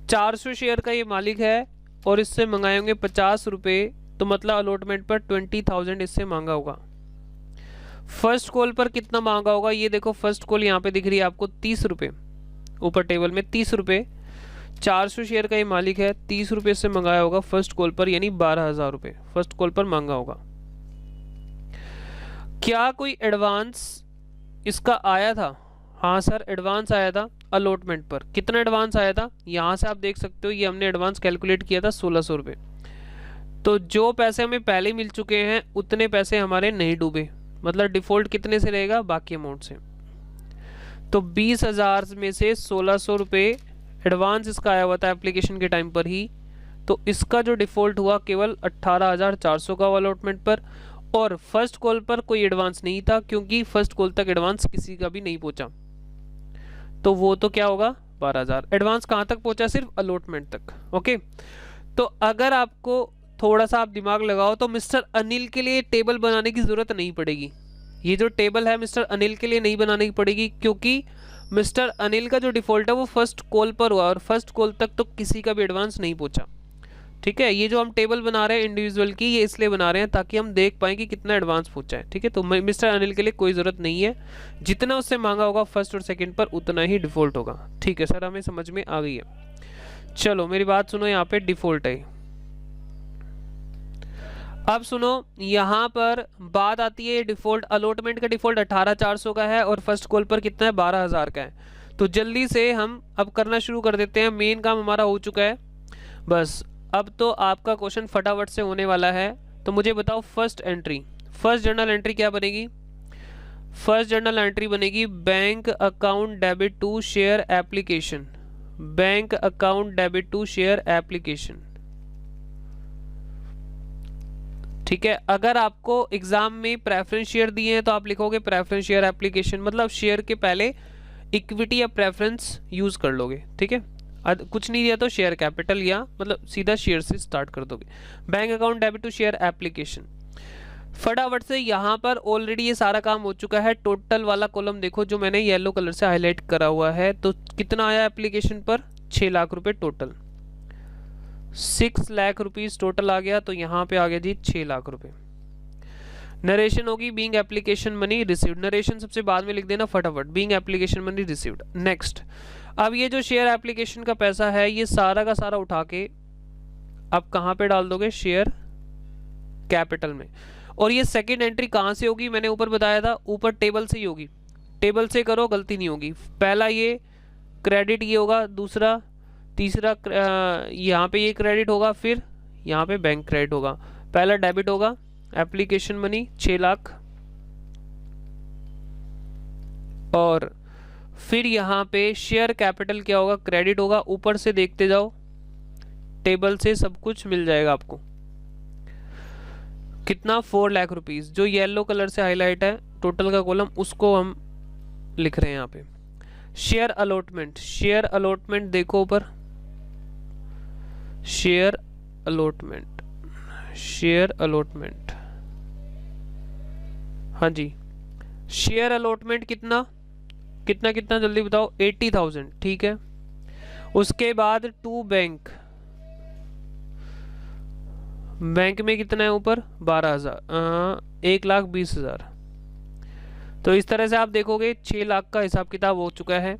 400 शेयर का ये मालिक है और इससे मंगाए होंगे 50 रुपये, तो मतलब अलॉटमेंट पर 20,000 इससे मांगा होगा। फर्स्ट कॉल पर कितना मांगा होगा? ये देखो फर्स्ट कॉल यहाँ पे दिख रही है आपको 30 रुपये, ऊपर टेबल में 30 रुपये। 400 शेयर का ये मालिक है, 30 रुपये से मंगाया होगा फर्स्ट कॉल पर, यानी 12,000 रुपये फर्स्ट कॉल पर मांगा होगा। क्या कोई एडवांस इसका आया था? हाँ सर, एडवांस आया था अलॉटमेंट पर। कितना एडवांस आया था? यहाँ से आप देख सकते हो, ये हमने एडवांस कैलकुलेट किया था 1,600 रुपये। तो जो पैसे हमें पहले मिल चुके हैं उतने पैसे हमारे नहीं डूबे, मतलब डिफॉल्ट कितने से रहेगा? बाकी अमाउंट से। तो 20,000 में से 1,600 रुपये एडवांस इसका आया हुआ था एप्लीकेशन के टाइम पर ही, तो इसका जो डिफॉल्ट हुआ केवल 18,400 का अलॉटमेंट पर। और फर्स्ट कॉल पर कोई एडवांस नहीं था, क्योंकि फर्स्ट कॉल तक एडवांस किसी का भी नहीं पहुंचा, तो वो तो क्या होगा? 12,000। एडवांस कहां तक पहुंचा? सिर्फ अलॉटमेंट तक। ओके, तो अगर आपको थोड़ा सा आप दिमाग लगाओ तो मिस्टर अनिल के लिए टेबल बनाने की जरूरत नहीं पड़ेगी। ये जो टेबल है मिस्टर अनिल के लिए नहीं बनाने की पड़ेगी, क्योंकि मिस्टर अनिल का जो डिफॉल्ट है वो फर्स्ट कॉल पर हुआ और फर्स्ट कॉल तक तो किसी का भी एडवांस नहीं पहुंचा। ठीक है, ये जो हम टेबल बना रहे हैं इंडिविजुअल की, ये इसलिए बना रहे हैं ताकि हम देख पाएं कि कितना एडवांस पहुंचा है। ठीक है, तो मिस्टर अनिल के लिए कोई ज़रूरत नहीं है, जितना उससे मांगा होगा फर्स्ट और सेकंड पर उतना ही डिफॉल्ट होगा। ठीक है सर, हमें समझ में आ गई है। चलो मेरी बात सुनो, यहाँ पे डिफॉल्ट है। अब सुनो, यहाँ पर बात आती है डिफॉल्ट, अलॉटमेंट का डिफॉल्ट 18,400 का है और फर्स्ट कॉल पर कितना है? 12,000 का है। तो जल्दी से हम अब करना शुरू कर देते हैं, मेन काम हमारा हो चुका है बस। अब तो आपका क्वेश्चन फटाफट से होने वाला है। तो मुझे बताओ first entry, first journal entry क्या बनेगी? फर्स्ट जर्नल एंट्री बनेगी bank account debit to share application. Bank account debit to share application. ठीक है, अगर आपको एग्जाम में प्रेफरेंस शेयर दिए हैं तो आप लिखोगे प्रेफरेंस शेयर एप्लीकेशन, मतलब शेयर के पहले इक्विटी या प्रेफरेंस यूज कर लोगे। ठीक है, कुछ नहीं दिया तो शेयर कैपिटल या मतलब सीधा शेयर से स्टार्ट कर दोगे। Bank account debit to share application. फटाफट से यहाँ पर ऑलरेडी ये सारा काम हो चुका है। टोटल वाला कॉलम देखो जो मैंने येलो कलर से हाईलाइट करा हुआ है, तो कितना आया एप्लीकेशन पर 6 लाख रुपए टोटल, 6 लाख रुपीज टोटल आ गया। तो यहाँ पे आ गया जी 6 लाख रुपए। नरेशन होगी being application money received, narration सबसे बाद में लिख देना फटाफट, being application money received. Next, अब ये जो शेयर एप्लीकेशन का पैसा है ये सारा का सारा उठा के आप कहाँ पे डाल दोगे, शेयर कैपिटल में। और ये सेकंड एंट्री कहाँ से होगी, मैंने ऊपर बताया था, ऊपर टेबल से ही होगी। टेबल से करो, गलती नहीं होगी। पहला ये क्रेडिट ये होगा, दूसरा तीसरा यहाँ पे ये क्रेडिट होगा, फिर यहाँ पे बैंक क्रेडिट होगा। पहला डेबिट होगा एप्लीकेशन मनी 6 लाख, और फिर यहाँ पे शेयर कैपिटल क्या होगा, क्रेडिट होगा। ऊपर से देखते जाओ, टेबल से सब कुछ मिल जाएगा आपको। कितना, 4 लाख रुपीज। जो येलो कलर से हाईलाइट है टोटल का कॉलम, उसको हम लिख रहे हैं यहाँ पे। शेयर अलॉटमेंट, शेयर अलॉटमेंट देखो ऊपर, शेयर अलॉटमेंट, शेयर अलॉटमेंट, हाँ जी, शेयर अलॉटमेंट कितना कितना कितना जल्दी बताओ, 80,000। ठीक है, उसके बाद टू बैंक, बैंक में कितना है ऊपर, 12,000, 1,20,000। तो इस तरह से आप देखोगे 6 लाख का हिसाब किताब हो चुका है।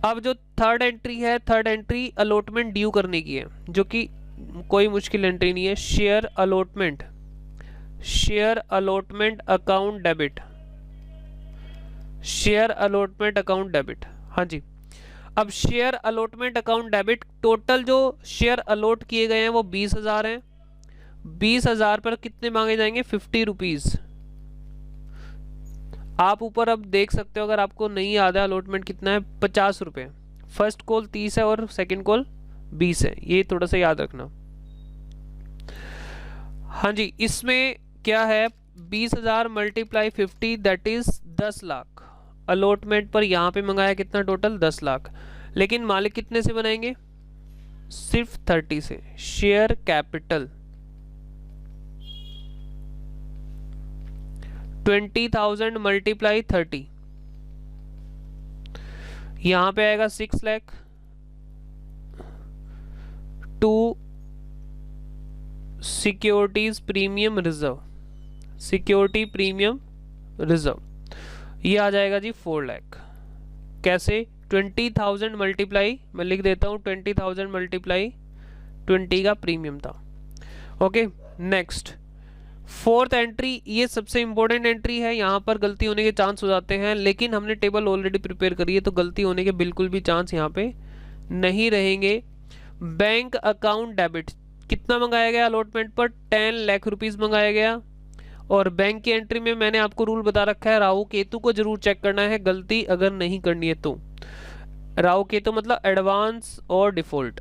अब जो थर्ड एंट्री है, थर्ड एंट्री अलॉटमेंट ड्यू करने की है, जो कि कोई मुश्किल एंट्री नहीं है। Share allotment, share allotment account debit, share allotment account debit, हाँ जी। अब share allotment account debit, total जो शेयर अलॉट किए गए हैं वो 20,000 हैं। 20,000 पर कितने मांगे जाएंगे, 50 रुपीज। आप ऊपर अब देख सकते हो, अगर आपको नहीं याद है अलॉटमेंट कितना है, 50 रुपये। फर्स्ट कॉल 30 है और सेकंड कॉल 20 है, ये थोड़ा सा याद रखना। हाँ जी, इसमें क्या है, 20,000 multiply 50 that is 10 lakh. Allotment पर यहाँ पे मंगाया कितना, टोटल 10 लाख। लेकिन मालिक कितने से बनाएंगे, सिर्फ 30 से। शेयर कैपिटल 20,000 मल्टीप्लाई 30, यहां पे आएगा 6 lakh. To securities premium reserve, security premium reserve, ये आ जाएगा जी 4 लाख। कैसे, 20,000 मल्टीप्लाई, मैं लिख देता हूं 20,000 मल्टीप्लाई 20 का प्रीमियम था। ओके, नेक्स्ट फोर्थ एंट्री, ये सबसे इंपॉर्टेंट एंट्री है। यहाँ पर गलती होने के चांस हो जाते हैं, लेकिन हमने टेबल ऑलरेडी प्रिपेयर करी है तो गलती होने के बिल्कुल भी चांस यहाँ पे नहीं रहेंगे। बैंक अकाउंट डेबिट कितना मंगाया गया अलॉटमेंट पर, 10 लाख रुपीज मंगाया गया। और बैंक की एंट्री में मैंने आपको रूल बता रखा है, राहु केतु को जरूर चेक करना है, गलती अगर नहीं करनी है तो। राहु केतु मतलब एडवांस और डिफॉल्ट।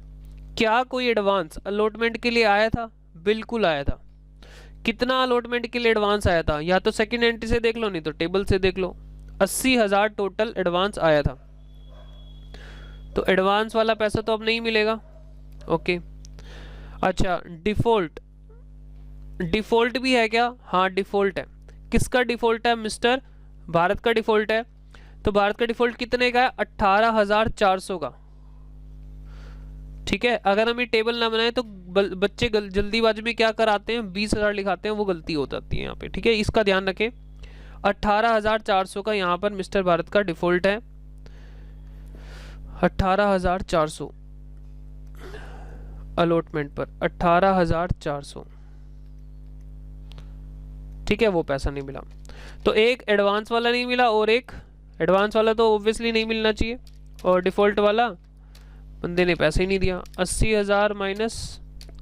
क्या कोई एडवांस अलॉटमेंट के लिए आया था, बिल्कुल आया था। कितना अलॉटमेंट के लिए एडवांस आया था, या तो सेकंड एंट्री से देख लो, नहीं तो टेबल से देख लो। 80,000 टोटल एडवांस आया था, तो एडवांस वाला पैसा तो अब नहीं मिलेगा। ओके, अच्छा डिफॉल्ट, डिफॉल्ट भी है क्या, हाँ डिफॉल्ट है। किसका डिफॉल्ट है मिस्टर, भारत का डिफॉल्ट है। तो भारत का डिफॉल्ट कितने का है, 18,400 का। ठीक है, अगर हम ये टेबल ना बनाए तो बच्चे जल्दीबाजी में क्या कराते हैं, 20,000 लिखाते हैं, वो गलती हो जाती है यहाँ पे। ठीक है, इसका ध्यान रखें। 18,400 का यहाँ पर मिस्टर भारत का डिफॉल्ट है, 18,400 अलॉटमेंट पर 18,400। ठीक है, वो पैसा नहीं मिला। तो एक एडवांस वाला नहीं मिला, और एक एडवांस वाला तो ऑब्वियसली नहीं मिलना चाहिए, और डिफॉल्ट वाला बंदे ने पैसे ही नहीं दिया। 80,000 माइनस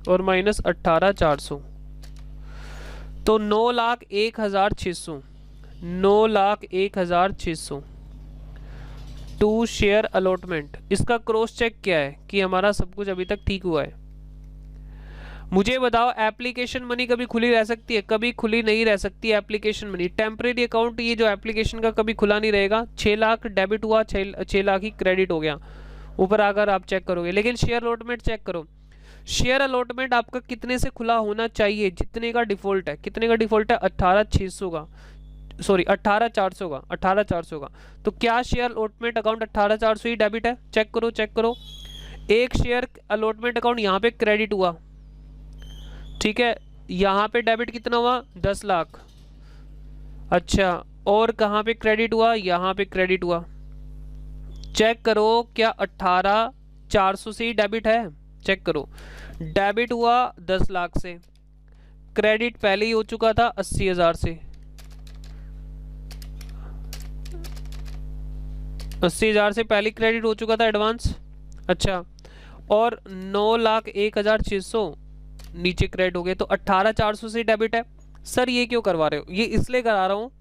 और माइनस 18,400, तो 9,01,600, 9,01,600 टू शेयर अलॉटमेंट, इसका क्रॉस चेक क्या है कि हमारा सब कुछ अभी तक ठीक हुआ है। मुझे बताओ एप्लीकेशन मनी कभी खुली रह सकती है? कभी खुली नहीं रह सकती एप्लीकेशन मनी। टेम्परेरी अकाउंट ये जो एप्लीकेशन का कभी खुला नहीं रहेगा। 6 लाख डेबिट हुआ, 6 लाख ही क्रेडिट हो गया ऊपर आकर आप चेक करोगे। लेकिन शेयर अलॉटमेंट चेक करो, शेयर अलॉटमेंट आपका कितने से खुला होना चाहिए? जितने का डिफॉल्ट है, कितने का डिफॉल्ट है? 18,600 का, सॉरी 18,400 का, 18,400 का। तो क्या शेयर अलॉटमेंट अकाउंट 18,400 ही डेबिट है? चेक करो, चेक करो। एक शेयर अलॉटमेंट अकाउंट यहाँ पे क्रेडिट हुआ, ठीक है, यहाँ पे डेबिट कितना हुआ? 10 लाख। अच्छा, और कहाँ पे क्रेडिट हुआ? यहाँ पे क्रेडिट हुआ। चेक करो क्या 18,400 से ही डेबिट है? चेक करो, डेबिट हुआ 10 लाख से, क्रेडिट पहले ही हो चुका था 80,000 से, 80,000 से पहले क्रेडिट हो चुका था एडवांस। अच्छा, और 9,01,600 नीचे क्रेडिट हो गए, तो 18,400 से डेबिट है। सर ये क्यों करवा रहे हो? ये इसलिए करा रहा हूँ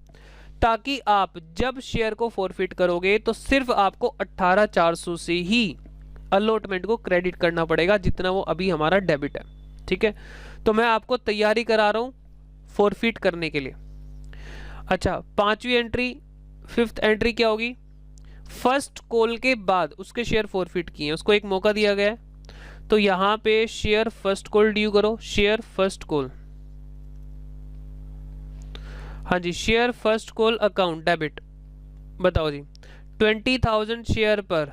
ताकि आप जब शेयर को फॉरफिट करोगे तो सिर्फ आपको 18,400 से ही अलॉटमेंट को क्रेडिट करना पड़ेगा, जितना वो अभी हमारा डेबिट है। ठीक है, तो मैं आपको तैयारी करा रहा हूँ फॉरफिट करने के लिए। अच्छा, 5वीं एंट्री, 5th एंट्री क्या होगी? फर्स्ट कॉल के बाद उसके शेयर फॉरफिट किए हैं, उसको एक मौका दिया गया है, तो यहाँ पे शेयर फर्स्ट कॉल ड्यू करो, शेयर फर्स्ट कॉल। हाँ जी, share first call account debit. बताओ जी, 20,000 शेयर पर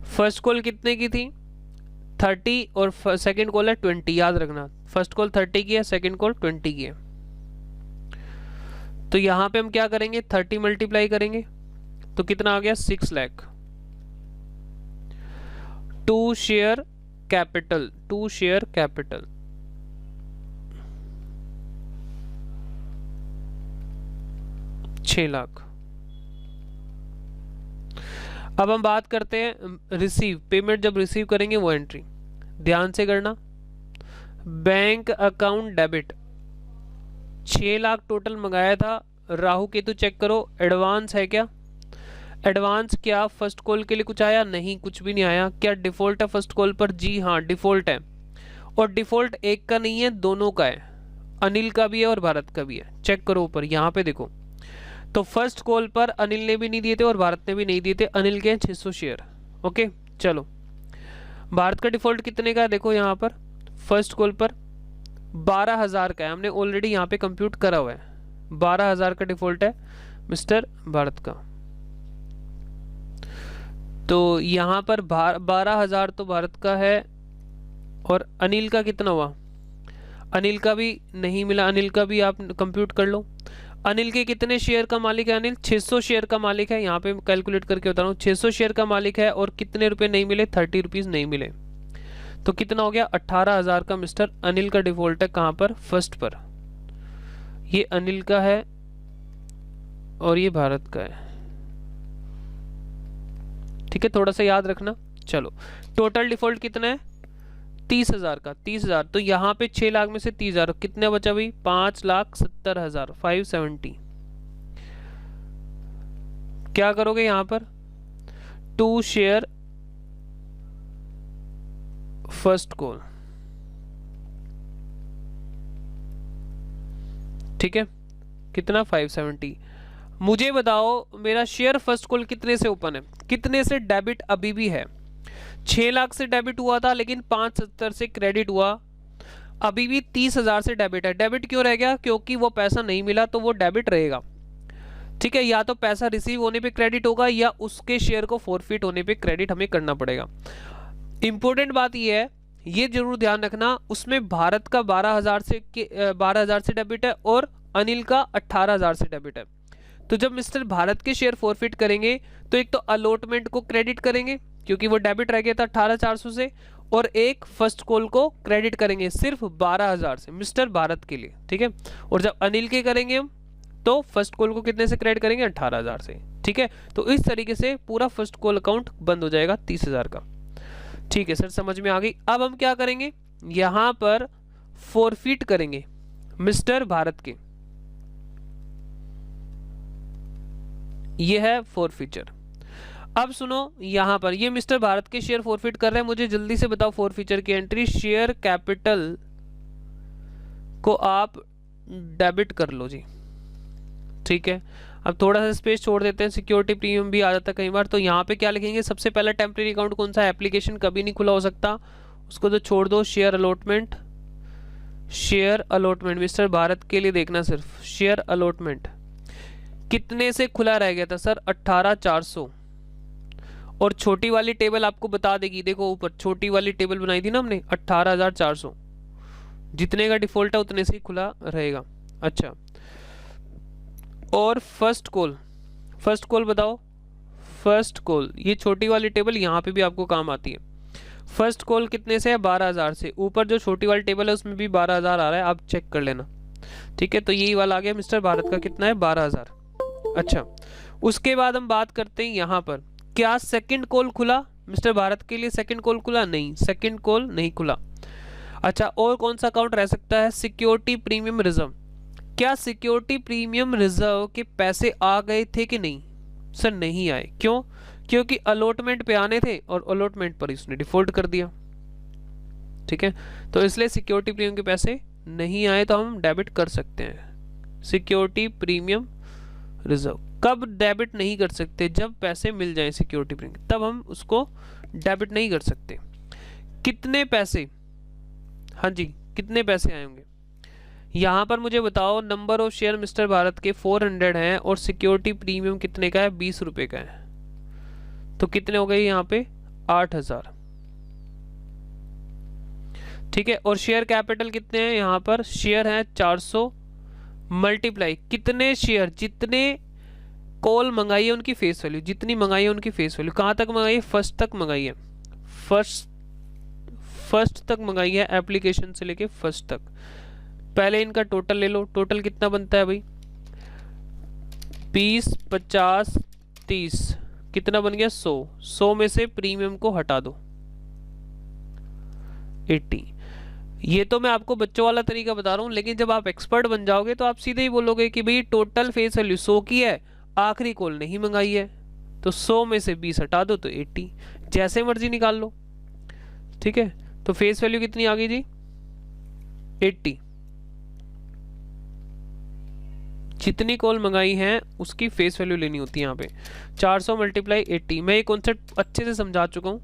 फर्स्ट कॉल कितने की थी? 30, और सेकंड कॉल है 20, याद रखना। फर्स्ट कॉल 30 की है, सेकंड कॉल 20 की है। तो यहाँ पे हम क्या करेंगे? 30 मल्टीप्लाई करेंगे तो कितना आ गया? 6 lakh. To share capital, to share capital, lakh. अब हम बात करते हैं रिसीव, पेमेंट जब रिसीव करेंगे वो एंट्री ध्यान से करना। Bank account debit, 6 lakh total मंगाया था। राहु केतु चेक करो, एडवांस है क्या? एडवांस क्या फर्स्ट कॉल के लिए कुछ आया? नहीं, कुछ भी नहीं आया। क्या डिफॉल्ट है फर्स्ट कॉल पर? जी हाँ, डिफॉल्ट है। और डिफॉल्ट एक का नहीं है, दोनों का है, अनिल का भी है और भारत का भी है। चेक करो ऊपर, यहाँ पे देखो। तो फर्स्ट कॉल पर अनिल ने भी नहीं दिए थे और भारत ने भी नहीं दिए थे। अनिल के 600 शेयर। ओके, चलो भारत का डिफॉल्ट कितने का है? देखो यहाँ पर फर्स्ट कॉल पर 12,000 का है, हमने ऑलरेडी यहाँ पे कंप्यूट करा हुआ है। 12,000 का डिफॉल्ट है मिस्टर भारत का। तो यहाँ पर 12,000 तो भारत का है, और अनिल का कितना हुआ? अनिल का भी नहीं मिला, अनिल का भी आप कंप्यूट कर लो। अनिल के कितने शेयर का मालिक है? अनिल 600 शेयर का मालिक है। यहाँ पे कैलकुलेट करके बता रहा हूँ, 600 शेयर का मालिक है, और कितने रुपए नहीं मिले? 30 रुपीज़ नहीं मिले। तो कितना हो गया? 18,000 का मिस्टर अनिल का डिफॉल्ट है। कहाँ पर? फर्स्ट पर। ये अनिल का है और ये भारत का है। ठीक है, थोड़ा सा याद रखना। चलो, टोटल डिफॉल्ट कितना है? 30,000 का। 30,000, तो यहाँ पे 6 लाख में से 30,000 कितने बचा भाई? 5,70,000, 570। क्या करोगे यहाँ पर? टू शेयर फर्स्ट कॉल, ठीक है, कितना? 570। मुझे बताओ मेरा शेयर फर्स्ट कॉल कितने से ओपन है, कितने से डेबिट अभी भी है? 6 लाख से डेबिट हुआ था, लेकिन 570 से क्रेडिट हुआ, अभी भी 30,000 से डेबिट है। डेबिट क्यों रह गया? क्योंकि वो पैसा नहीं मिला, तो वो डेबिट रहेगा। ठीक है, या तो पैसा रिसीव होने पे क्रेडिट होगा, या उसके शेयर को फॉरफिट होने पे क्रेडिट हमें करना पड़ेगा। इंपॉर्टेंट बात यह है, ये जरूर ध्यान रखना, उसमें भारत का 12,000 से डेबिट है और अनिल का 18,000 से डेबिट है। तो जब मिस्टर भारत के शेयर फॉरफिट करेंगे तो एक तो अलॉटमेंट को क्रेडिट करेंगे क्योंकि वो डेबिट रह गया था 18,400 से, और एक फर्स्ट कॉल को क्रेडिट करेंगे सिर्फ 12,000 से मिस्टर भारत के लिए। ठीक है, और जब अनिल के करेंगे हम तो फर्स्ट कॉल को कितने से क्रेडिट करेंगे? 18,000 से। ठीक है, तो इस तरीके से पूरा फर्स्ट कॉल अकाउंट बंद हो जाएगा 30,000 का। ठीक है सर, समझ में आ गई। अब हम क्या करेंगे? यहां पर फॉरफिट करेंगे मिस्टर भारत के। ये है फॉरफीचर। अब सुनो, यहां पर ये मिस्टर भारत के शेयर फॉरफिट कर रहे हैं, मुझे जल्दी से बताओ फॉरफीचर की एंट्री। शेयर कैपिटल को आप डेबिट कर लो जी, ठीक है। अब थोड़ा सा स्पेस छोड़ देते हैं, सिक्योरिटी प्रीमियम भी आ जाता है कई बार, तो यहाँ पे क्या लिखेंगे, सबसे पहला टेम्परेरी अकाउंट कौन सा है, एप्लीकेशन कभी नहीं खुला हो सकता, उसको तो छोड़ दो। Share allotment, share allotment mister Bharat के लिए देखना सिर्फ, शेयर अलॉटमेंट कितने से खुला रह गया था सर, 18,400। और छोटी वाली टेबल आपको बता देगी, देखो ऊपर छोटी वाली टेबल बनाई थी ना हमने, 18,400, जितने का डिफॉल्ट है उतने से ही खुला रहेगा। अच्छा, और फर्स्ट कॉल, फर्स्ट कॉल बताओ, फर्स्ट कॉल, ये छोटी वाली टेबल यहाँ पे भी आपको काम आती है। फर्स्ट कॉल कितने से है, 12,000 से। ऊपर जो छोटी वाली टेबल है उसमें भी 12,000 आ रहा है, आप चेक कर लेना, ठीक है। तो यही वाला आ गया, मिस्टर भारत का कितना है, 12,000। अच्छा, उसके बाद हम बात करते हैं यहाँ पर, क्या सेकंड कॉल खुला मिस्टर भारत के लिए, सेकंड कॉल खुला नहीं, सेकंड कॉल नहीं खुला। अच्छा, और कौन सा अकाउंट रह सकता है, सिक्योरिटी प्रीमियम रिजर्व। क्या सिक्योरिटी प्रीमियम रिजर्व के पैसे आ गए थे कि नहीं, सर नहीं आए, क्यों, क्योंकि अलॉटमेंट पे आने थे और अलॉटमेंट पर इसने डिफॉल्ट कर दिया, ठीक है। तो इसलिए सिक्योरिटी प्रीमियम के पैसे नहीं आए, तो हम डेबिट कर सकते हैं सिक्योरिटी प्रीमियम रिजर्व। कब डेबिट नहीं कर सकते, जब पैसे मिल जाएं सिक्योरिटी प्रीमियम, तब हम उसको डेबिट नहीं कर सकते। कितने पैसे, हाँ जी कितने पैसे आए होंगे, यहाँ पर मुझे बताओ। Number of share mister Bharat के 400 हैं और सिक्योरिटी प्रीमियम कितने का है, 20 रुपए का है, तो कितने हो गए यहाँ पे, 8,000, ठीक है। और शेयर कैपिटल कितने हैं यहाँ पर, शेयर है 400 मल्टीप्लाई कितने शेयर, जितने कॉल मंगाई है उनकी फेस वैल्यू, जितनी मंगाई है उनकी फेस वैल्यू, कहाँ तक मंगाई है, फर्स्ट तक मंगाई है, फर्स्ट तक मंगाई है, एप्लीकेशन से लेके फर्स्ट तक। पहले इनका टोटल ले लो, टोटल कितना बनता है भाई, 20, 50, 30, कितना बन गया, 100। 100 में से प्रीमियम को हटा दो, 80। ये तो मैं आपको बच्चों वाला तरीका बता रहा हूँ, लेकिन जब आप एक्सपर्ट बन जाओगे तो आप सीधे ही बोलोगे कि भाई टोटल फेस वैल्यू 100 की है, आखिरी कॉल नहीं मंगाई है, तो 100 में से 20 हटा दो तो 80, जैसे मर्जी निकाल लो, ठीक है। तो फेस वैल्यू कितनी आ गई जी, 80। जितनी कॉल मंगाई है उसकी फेस वैल्यू लेनी होती है यहाँ पे, 400 मल्टीप्लाई 80। मैं ये कॉन्सेप्ट अच्छे से समझा चुका हूँ,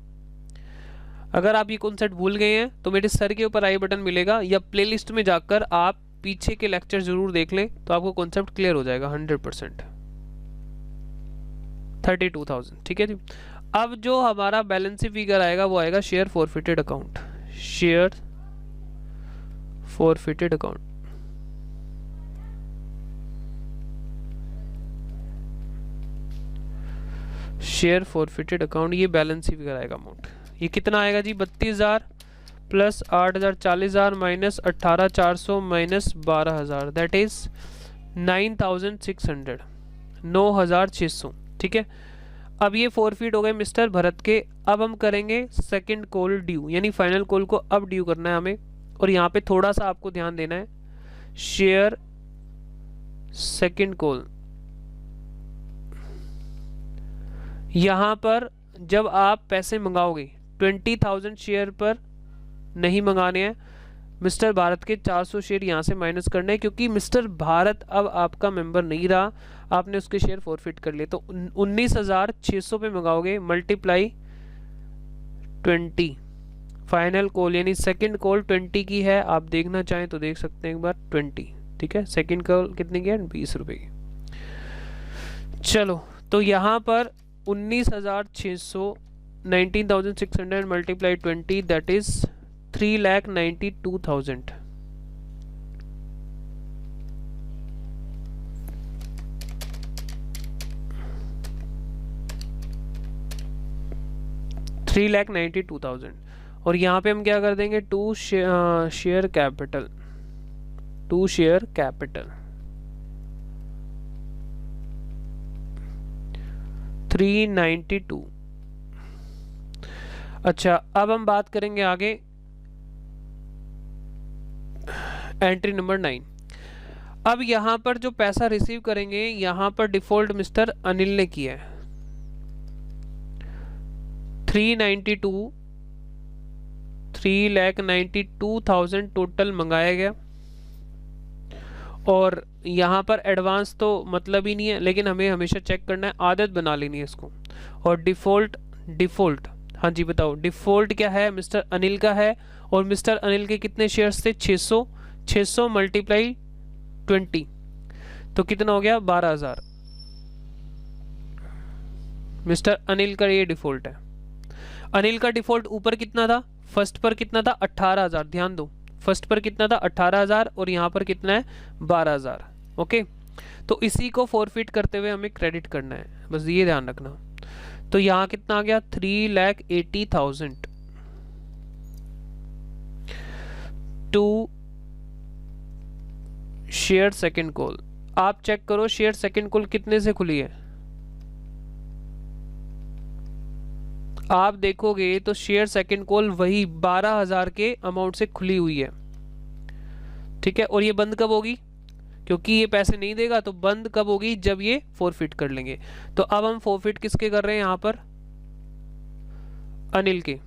अगर आप ये कॉन्सेप्ट भूल गए हैं तो मेरे सर के ऊपर आई बटन मिलेगा, या प्लेलिस्ट में जाकर आप पीछे के लेक्चर जरूर देख लें, तो आपको कॉन्सेप्ट क्लियर हो जाएगा 100%। 32,000, ठीक है जी। अब जो हमारा बैलेंस फिगर आएगा वो आएगा share forfeited account, share forfeited account, share forfeited account, ये बैलेंस फिगर आएगा अमाउंट। ये कितना आएगा जी, 32,000 plus 8,000, 40,000 minus 18,400 minus 12,000, that is 9,600, 9,600, ठीक है। अब ये फॉरफिट हो गए मिस्टर भरत के। अब हम करेंगे सेकंड कॉल ड्यू, यानी फाइनल कॉल को अब ड्यू करना है हमें, और यहाँ पे थोड़ा सा आपको ध्यान देना है, शेयर सेकंड कॉल, यहाँ पर जब आप पैसे मंगाओगे 20,000 शेयर पर नहीं मंगाने हैं, मिस्टर भारत के 400 शेयर यहाँ से माइनस करने हैं, क्योंकि मिस्टर भारत अब आपका मेंबर नहीं रहा, आपने उसके शेयर फॉरफिट कर लिए। तो 19,600 पे मंगाओगे, मल्टीप्लाई 20, फाइनल कॉल यानी सेकंड कॉल 20 की है, आप देखना चाहें तो देख सकते हैं एक बार, 20, ठीक है। सेकंड कॉल कितने की है, 20 रुपए की। चलो, तो यहाँ पर 19,600, 19,600 मल्टीप्लाई 20, दैट इज 3,92,000। $3,92,000। और यहाँ पे हम क्या कर देंगे, to share capital, to share capital 392। अच्छा, अब हम बात करेंगे आगे, एंट्री नंबर 9। अब यहाँ पर जो पैसा रिसीव करेंगे, यहाँ पर डिफॉल्ट मिस्टर अनिल ने किया है 3,92,000 टोटल मंगाया गया। और यहाँ पर एडवांस तो मतलब ही नहीं है, लेकिन हमें हमेशा चेक करना है, आदत बना लेनी है इसको। और डिफ़ॉल्ट हाँ जी बताओ, डिफ़ॉल्ट क्या है? मिस्टर अनिल का है। और मिस्टर अनिल के कितने शेयर्स थे? 600 मल्टीप्लाई 20 तो कितना हो गया? 12,000। मिस्टर अनिल का ये डिफ़ॉल्ट है। अनिल का डिफ़ॉल्ट ऊपर कितना था? फर्स्ट पर कितना था? 18,000। ध्यान दो, फर्स्ट पर कितना था? 18,000 और यहाँ पर कितना है? 12,000। ओके, तो इसी को फॉरफिट करते हुए हमें क्रेडिट करना है, बस ये ध्यान रखना। तो यहाँ कितना आ गया? 3,80,000 टू शेयर सेकंड कॉल। आप चेक करो शेयर सेकंड कॉल कितने से खुली है। आप देखोगे तो शेयर सेकंड कॉल वही 12,000 के अमाउंट से खुली हुई है। ठीक है, और ये बंद कब होगी? क्योंकि ये पैसे नहीं देगा तो बंद कब होगी? जब ये फॉरफिट कर लेंगे। तो अब हम फॉरफिट किसके कर रहे हैं यहाँ पर? अनिल के।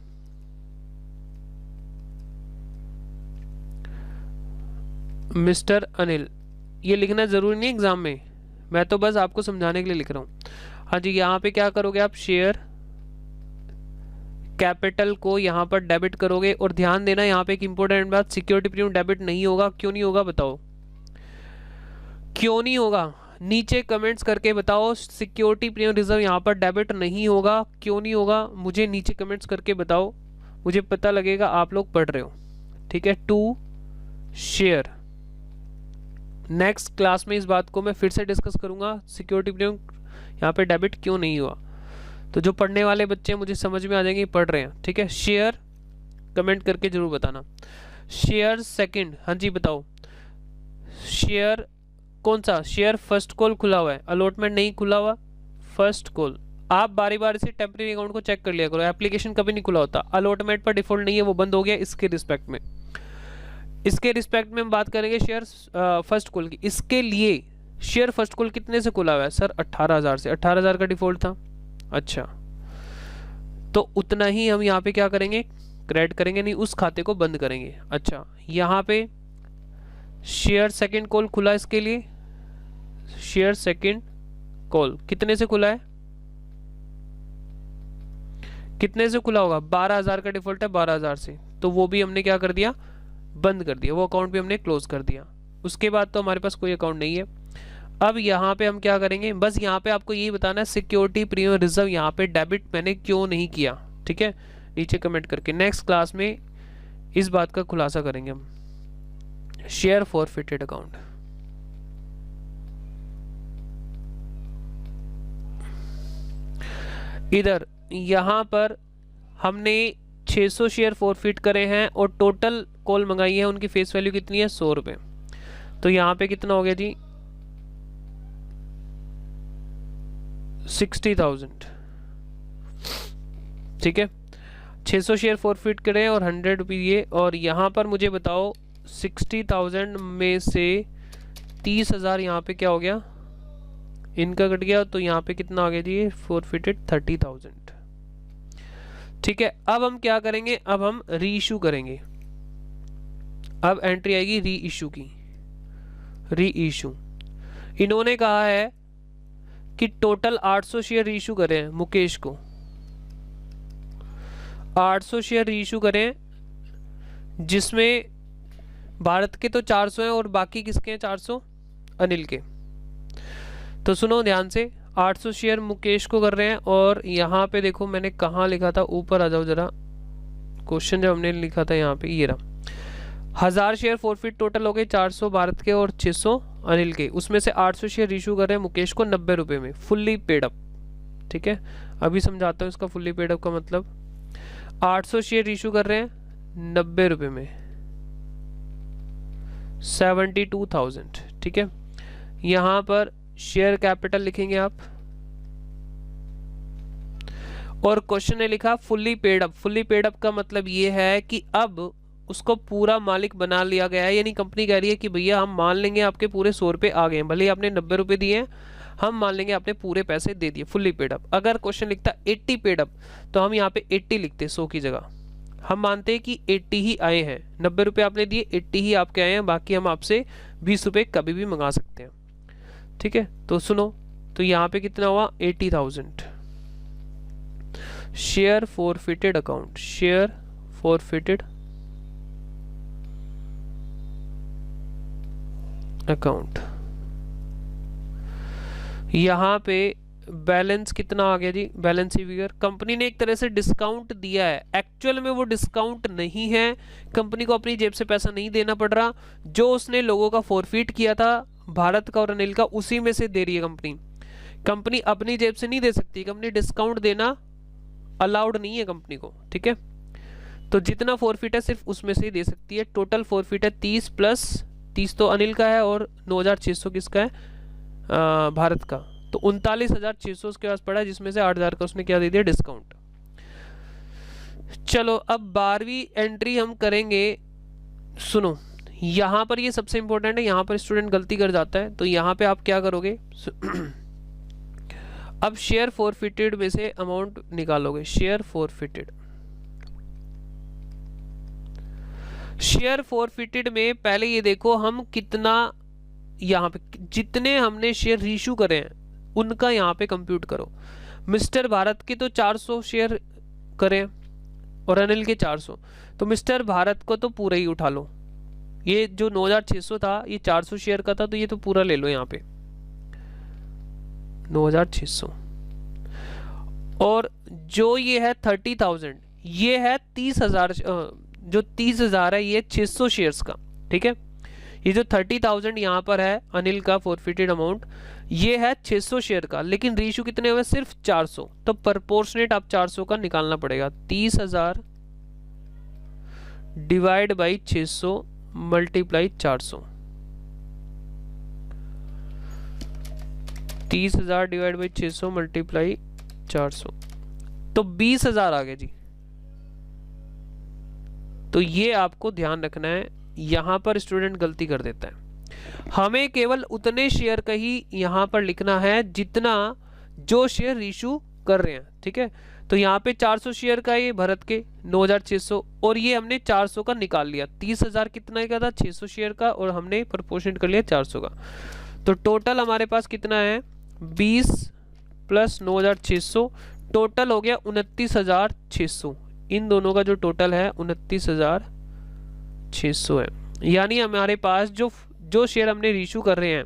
मिस्टर अनिल, ये लिखना जरूरी नहीं एग्जाम में, मैं तो बस आपको समझाने के लिए लिख रहा हूँ। हाँ जी, यहाँ पे क्या करोगे आप? शेयर कैपिटल को यहाँ पर डेबिट करोगे। और ध्यान देना यहाँ पे एक इंपॉर्टेंट बात, सिक्योरिटी प्रीमियम डेबिट नहीं होगा। क्यों नहीं होगा बताओ? क्यों नहीं होगा? नीचे कमेंट्स करके बताओ, सिक्योरिटी प्रीमियम रिजर्व यहाँ पर डेबिट नहीं होगा। क्यों नहीं होगा? मुझे नीचे कमेंट्स करके बताओ, मुझे पता लगेगा आप लोग पढ़ रहे हो। ठीक है, टू शेयर। नेक्स्ट क्लास में इस बात को मैं फिर से डिस्कस करूंगा, सिक्योरिटी प्रीमियम यहाँ पे डेबिट क्यों नहीं हुआ। तो जो पढ़ने वाले बच्चे मुझे समझ में आ जाएंगे, पढ़ रहे हैं। ठीक है, शेयर कमेंट करके जरूर बताना। शेयर सेकंड, हाँ जी बताओ। शेयर कौन सा? शेयर फर्स्ट कॉल खुला हुआ है, अलॉटमेंट नहीं खुला हुआ। फर्स्ट कॉल आप बारी बारी से टेम्परेरी अकाउंट को चेक कर लिया करो, एप्लीकेशन कभी नहीं खुला होता। अलॉटमेंट पर डिफॉल्ट नहीं है, वो बंद हो गया। इसके रिस्पेक्ट में हम बात करेंगे शेयर फर्स्ट कॉल की। इसके लिए शेयर फर्स्ट कॉल कितने से खुला हुआ है? सर 18,000 से। 18,000 का डिफॉल्ट था। अच्छा, तो उतना ही हम यहाँ पे क्या करेंगे? क्रेडिट करेंगे, नहीं उस खाते को बंद करेंगे। अच्छा, यहाँ पे शेयर सेकंड कॉल खुला, इसके लिए शेयर सेकंड कॉल कितने से खुला है? कितने से खुला होगा? 12,000 का डिफॉल्ट है, 12,000 से। तो वो भी हमने क्या कर दिया? बंद कर दिया। वो अकाउंट भी हमने क्लोज कर दिया। उसके बाद तो हमारे पास कोई अकाउंट नहीं है। अब यहाँ पे हम क्या करेंगे? बस यहाँ पे आपको यही बताना है, सिक्योरिटी प्रीमियम रिजर्व यहाँ पे डेबिट मैंने क्यों नहीं किया। ठीक है, नीचे कमेंट करके। नेक्स्ट क्लास में इस बात का खुलासा करेंगे हम। शेयर फॉरफिटेड अकाउंट, इधर यहाँ पर हमने 600 शेयर फॉरफिट करे हैं और टोटल कॉल मंगाई है, उनकी फेस वैल्यू कितनी है? 100 रुपये। तो यहाँ पे कितना हो गया जी? 60,000। ठीक है, 600 शेयर फॉरफिट करें और 100 रुपये। और यहाँ पर मुझे बताओ 60,000 में से 30,000 यहाँ पे क्या हो गया? इनका कट गया। तो यहाँ पे कितना आ गया जी? फॉरफिटेड 30,000। ठीक है, अब हम क्या करेंगे? अब हम री इशू करेंगे। अब एंट्री आएगी री इशू की। री इशू इन्होंने कहा है कि टोटल 800 शेयर री इशू करें मुकेश को। 800 शेयर री इशू करें, जिसमें भारत के तो 400 हैं और बाकी किसके हैं? 400 अनिल के। तो सुनो ध्यान से, 800 शेयर मुकेश को कर रहे हैं। और यहाँ पे देखो मैंने कहाँ लिखा था, ऊपर आ जाओ जरा। क्वेश्चन जब हमने लिखा था यहाँ पे, ये रहा। 1000 शेयर फॉरफिट टोटल हो गए, 400 भारत के और 600 अनिल के। उसमें से 800 शेयर इशू कर रहे हैं मुकेश को 90 रुपये में, फुल्ली पेड अप। ठीक है, अभी समझाता हूँ इसका फुल्ली पेड अप का मतलब। 800 शेयर इशू कर रहे हैं 90 रुपये में, 72,000। ठीक है, यहाँ पर शेयर कैपिटल लिखेंगे आप। और क्वेश्चन ने लिखा fully paid up. Fully paid up का मतलब ये है कि अब उसको पूरा मालिक बना लिया गया है, यानी कंपनी कह रही है कि भैया हम मान लेंगे आपके पूरे 100 रुपये आ गए हैं, भले ही आपने 90 रुपये दिए हैं, हम मान लेंगे आपने पूरे पैसे दे दिए, फुल्ली पेड अप। अगर क्वेश्चन लिखता 80 पेड अप तो हम यहाँ पे 80 लिखते 100 की जगह। हम मानते हैं कि 80 ही आए हैं, 90 रुपये आपने दिए, 80 ही आपके आए हैं, बाकी हम आपसे 20 रुपये कभी भी मंगा सकते हैं। ठीक है, तो सुनो, तो यहाँ पे कितना हुआ 80,000। Share forfeited account, share forfeited account, यहाँ पे बैलेंस कितना आ गया जी, बैलेंस फिगर। कंपनी ने एक तरह से डिस्काउंट दिया है, एक्चुअल में वो डिस्काउंट नहीं है, कंपनी को अपनी जेब से पैसा नहीं देना पड़ रहा, जो उसने लोगों का फॉरफिट किया था भारत का और अनिल का, उसी में से दे रही है कंपनी। कंपनी अपनी जेब से नहीं दे सकती, कंपनी डिस्काउंट देना अलाउड नहीं है कंपनी को। ठीक है, तो जितना फॉरफिट है सिर्फ उसमें से ही दे सकती है। टोटल फॉरफिट है 30 प्लस 30 तो अनिल का है और 9,600 किसका है, भारत का, तो 39,600 उसके पास पड़ा है, जिसमें से 8,000 का उसने क्या दे दिया, डिस्काउंट। चलो अब 12वीं एंट्री हम करेंगे। सुनो, यहां पर ये सबसे इंपॉर्टेंट है, यहां पर स्टूडेंट गलती कर जाता है, तो यहां पे आप क्या करोगे अब शेयर फॉरफिटेड में से अमाउंट निकालोगे, शेयर फॉरफिटेड। शेयर फॉरफिटेड में पहले ये देखो हम कितना, यहाँ पे जितने हमने शेयर रीशू करे हैं उनका यहाँ पे कंप्यूट करो। मिस्टर भारत के तो 400 शेयर करें और अनिल के 400, तो मिस्टर भारत को तो पूरा ही उठा लो, ये जो 9,600 था ये 400 शेयर का था, तो ये तो पूरा ले लो यहाँ पे 9,600। और जो ये है 30,000, ये है 30,000, जो 30,000 है ये 600 शेयर्स का। ठीक है, ये जो 30,000 यहाँ पर है अनिल का फॉरफिटेड अमाउंट, ये है 600 शेयर का, लेकिन रीशू कितने हुए, सिर्फ 400, तो प्रपोर्शनेट आप 400 का निकालना पड़ेगा। 30,000 divide by 600 multiply 400, 30,000 divide by 600 multiply 400, तो 20,000 आ गए जी। तो ये आपको ध्यान रखना है, यहां पर स्टूडेंट गलती कर देता है, हमें केवल उतने शेयर का ही यहां पर लिखना है जितना जो शेयर इशू कर रहे हैं। ठीक है, तो यहाँ पे 400 शेयर का ये भरत के 9,600, और ये हमने 400 का निकाल लिया। 30,000 कितना का था, 600 शेयर का, और हमने प्रपोर्शन कर लिया 400 का, तो टोटल हमारे पास कितना है 20 प्लस 9,600, टोटल हो गया 29,600। इन दोनों का जो टोटल है 29,600 है, यानी हमारे पास जो शेयर हमने रीशू कर रहे हैं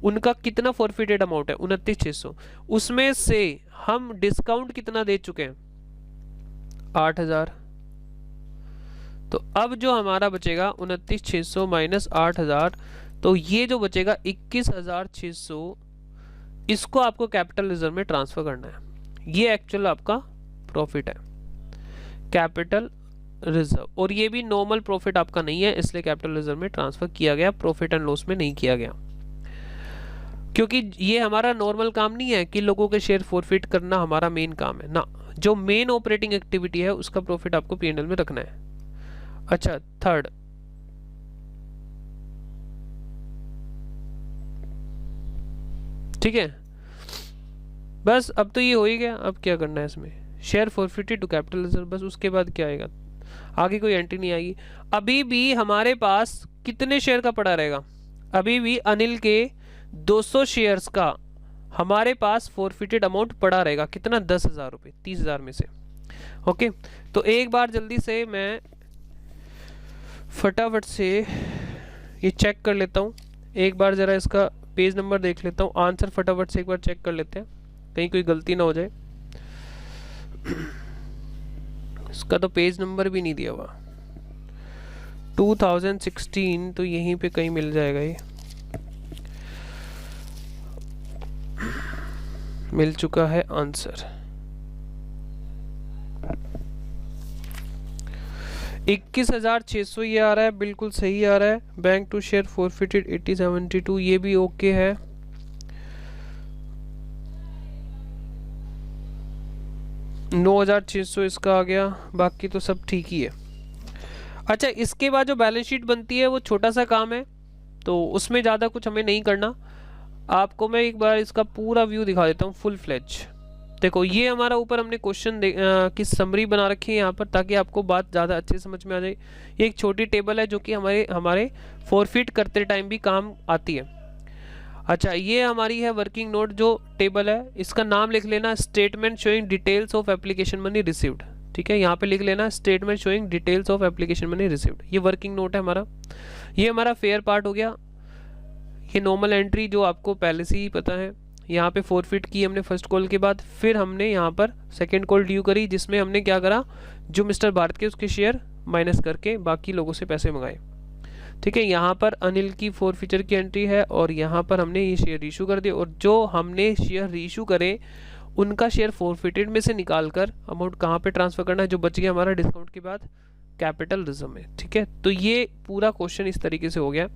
उनका कितना फॉरफिटेड अमाउंट है 29,600, उसमें से हम डिस्काउंट कितना दे चुके हैं 8,000। तो अब जो हमारा बचेगा 29,600 माइनस 8,000, तो ये जो बचेगा 21,600, इसको आपको कैपिटल रिजर्व में ट्रांसफर करना है। ये एक्चुअल आपका प्रॉफिट है कैपिटल रिजर्व, और ये भी नॉर्मल प्रॉफिट आपका नहीं है, इसलिए कैपिटल रिजर्व में ट्रांसफर किया गया, प्रॉफिट एंड लॉस में नहीं किया गया, क्योंकि ये हमारा नॉर्मल काम नहीं है कि लोगों के शेयर फॉरफिट करना हमारा मेन काम है ना, जो मेन ऑपरेटिंग एक्टिविटी है उसका प्रॉफिट आपको पीएनएल में रखना है। अच्छा, थर्ड, ठीक है, बस अब तो ये हो ही गया। अब क्या करना है इसमें, share forfeited to capital reserve, बस उसके बाद क्या आएगा, आगे कोई एंट्री नहीं आएगी। अभी भी हमारे पास कितने शेयर का पड़ा रहेगा, अभी भी अनिल के 200 शेयर्स का हमारे पास फॉरफिटेड अमाउंट पड़ा रहेगा, कितना 10,000 रुपये 30,000 में से। ओके, तो एक बार जल्दी से मैं फटाफट से ये चेक कर लेता हूँ, एक बार ज़रा इसका पेज नंबर देख लेता हूँ, आंसर फटाफट से एक बार चेक कर लेते हैं, कहीं कोई गलती ना हो जाए। इसका तो पेज नंबर भी नहीं दिया हुआ, 2016, तो यहीं पे कहीं मिल जाएगा, ये मिल चुका है आंसर। 21,600 ये आ रहा है, बिल्कुल सही आ रहा है। बैंक टू शेयर फॉरफिटेड 8072, ये भी ओके है। $9,600 इसका आ गया, बाकी तो सब ठीक ही है। अच्छा, इसके बाद जो बैलेंस शीट बनती है वो छोटा सा काम है, तो उसमें ज़्यादा कुछ हमें नहीं करना। आपको मैं एक बार इसका पूरा व्यू दिखा देता हूँ फुल फ्लेज। देखो ये हमारा ऊपर हमने क्वेश्चन की समरी बना रखी है यहाँ पर, ताकि आपको बात ज़्यादा अच्छे समझ में आ जाए। ये एक छोटी टेबल है जो कि हमारे फॉरफिट करते टाइम भी काम आती है। अच्छा, ये हमारी है वर्किंग नोट जो टेबल है, इसका नाम लिख लेना statement showing details of application money received. ठीक है, यहाँ पे लिख लेना statement showing details of application money received. ये वर्किंग नोट है हमारा। ये हमारा फेयर पार्ट हो गया। ये नॉर्मल एंट्री जो आपको पहले से ही पता है। यहाँ पे फॉरफिट की हमने फर्स्ट कॉल के बाद, फिर हमने यहाँ पर सेकंड कॉल ड्यू करी, जिसमें हमने क्या करा, जो मिस्टर भारत के उसके शेयर माइनस करके बाकी लोगों से पैसे मंगाए। ठीक है, यहाँ पर अनिल की फॉरफीचर की एंट्री है और यहाँ पर हमने ये शेयर रीशू कर दिए, और जो हमने शेयर रीशू करे उनका शेयर फॉरफिटेड में से निकाल कर अमाउंट कहाँ पे ट्रांसफर करना है, जो बच गया हमारा डिस्काउंट के बाद कैपिटल रिजर्व में। ठीक है, तो ये पूरा क्वेश्चन इस तरीके से हो गया।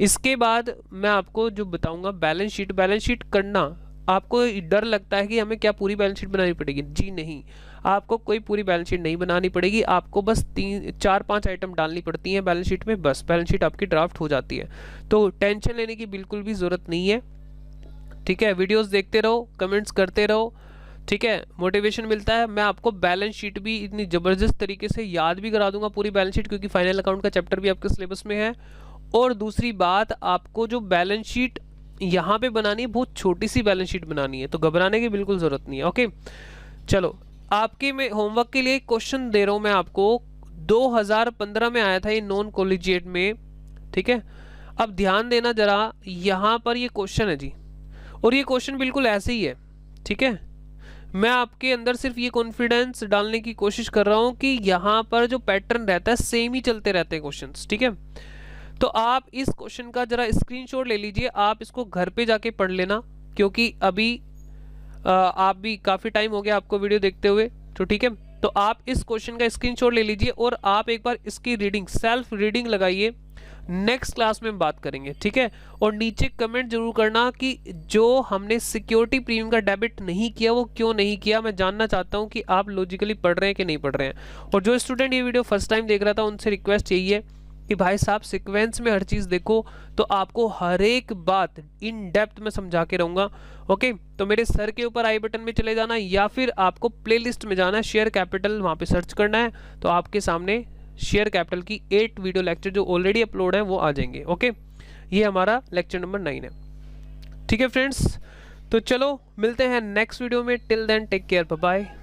इसके बाद मैं आपको जो बताऊंगा बैलेंस शीट। बैलेंस शीट करना, आपको डर लगता है कि हमें क्या पूरी बैलेंस शीट बनानी पड़ेगी? जी नहीं, आपको कोई पूरी बैलेंस शीट नहीं बनानी पड़ेगी। आपको बस 4-5 आइटम डालनी पड़ती हैं बैलेंस शीट में, बस बैलेंस शीट आपकी ड्राफ्ट हो जाती है। तो टेंशन लेने की बिल्कुल भी ज़रूरत नहीं है। ठीक है, वीडियोस देखते रहो, कमेंट्स करते रहो। ठीक है, मोटिवेशन मिलता है। मैं आपको बैलेंस शीट भी इतनी ज़बरदस्त तरीके से याद भी करा दूंगा पूरी बैलेंस शीट, क्योंकि फाइनल अकाउंट का चैप्टर भी आपके सिलेबस में है। और दूसरी बात, आपको जो बैलेंस शीट यहाँ पे बनानी है बहुत छोटी सी बैलेंस शीट बनानी है, तो घबराने की बिल्कुल ज़रूरत नहीं है। ओके, चलो आपके में होमवर्क के लिए क्वेश्चन दे रहा हूँ मैं आपको। 2015 में आया था ये नॉन कॉलेजिएट में। ठीक है, अब ध्यान देना जरा, यहाँ पर ये क्वेश्चन है जी, और ये क्वेश्चन बिल्कुल ऐसे ही है। ठीक है, मैं आपके अंदर सिर्फ ये कॉन्फिडेंस डालने की कोशिश कर रहा हूँ कि यहाँ पर जो पैटर्न रहता है सेम ही चलते रहते हैं क्वेश्चंस। ठीक है, तो आप इस क्वेश्चन का जरा स्क्रीनशॉट ले लीजिए, आप इसको घर पे जाके पढ़ लेना, क्योंकि अभी आप भी काफ़ी टाइम हो गया आपको वीडियो देखते हुए। तो ठीक है, तो आप इस क्वेश्चन का स्क्रीनशॉट ले लीजिए और आप एक बार इसकी रीडिंग, सेल्फ रीडिंग लगाइए। नेक्स्ट क्लास में हम बात करेंगे। ठीक है, और नीचे कमेंट जरूर करना कि जो हमने सिक्योरिटी प्रीमियम का डेबिट नहीं किया वो क्यों नहीं किया। मैं जानना चाहता हूं कि आप लॉजिकली पढ़ रहे हैं कि नहीं पढ़ रहे हैं। और जो स्टूडेंट ये वीडियो फर्स्ट टाइम देख रहा था उनसे रिक्वेस्ट यही है कि भाई साहब सीक्वेंस में हर चीज़ देखो, तो आपको हर एक बात इन डेप्थ में समझा के रहूँगा। ओके, तो मेरे सर के ऊपर आई बटन में चले जाना, या फिर आपको प्लेलिस्ट में जाना है, शेयर कैपिटल वहाँ पे सर्च करना है, तो आपके सामने शेयर कैपिटल की 8 वीडियो लेक्चर जो ऑलरेडी अपलोड है वो आ जाएंगे। ओके, ये हमारा लेक्चर नंबर 9 है। ठीक है फ्रेंड्स, तो चलो मिलते हैं नेक्स्ट वीडियो में। Till then take care, bye bye.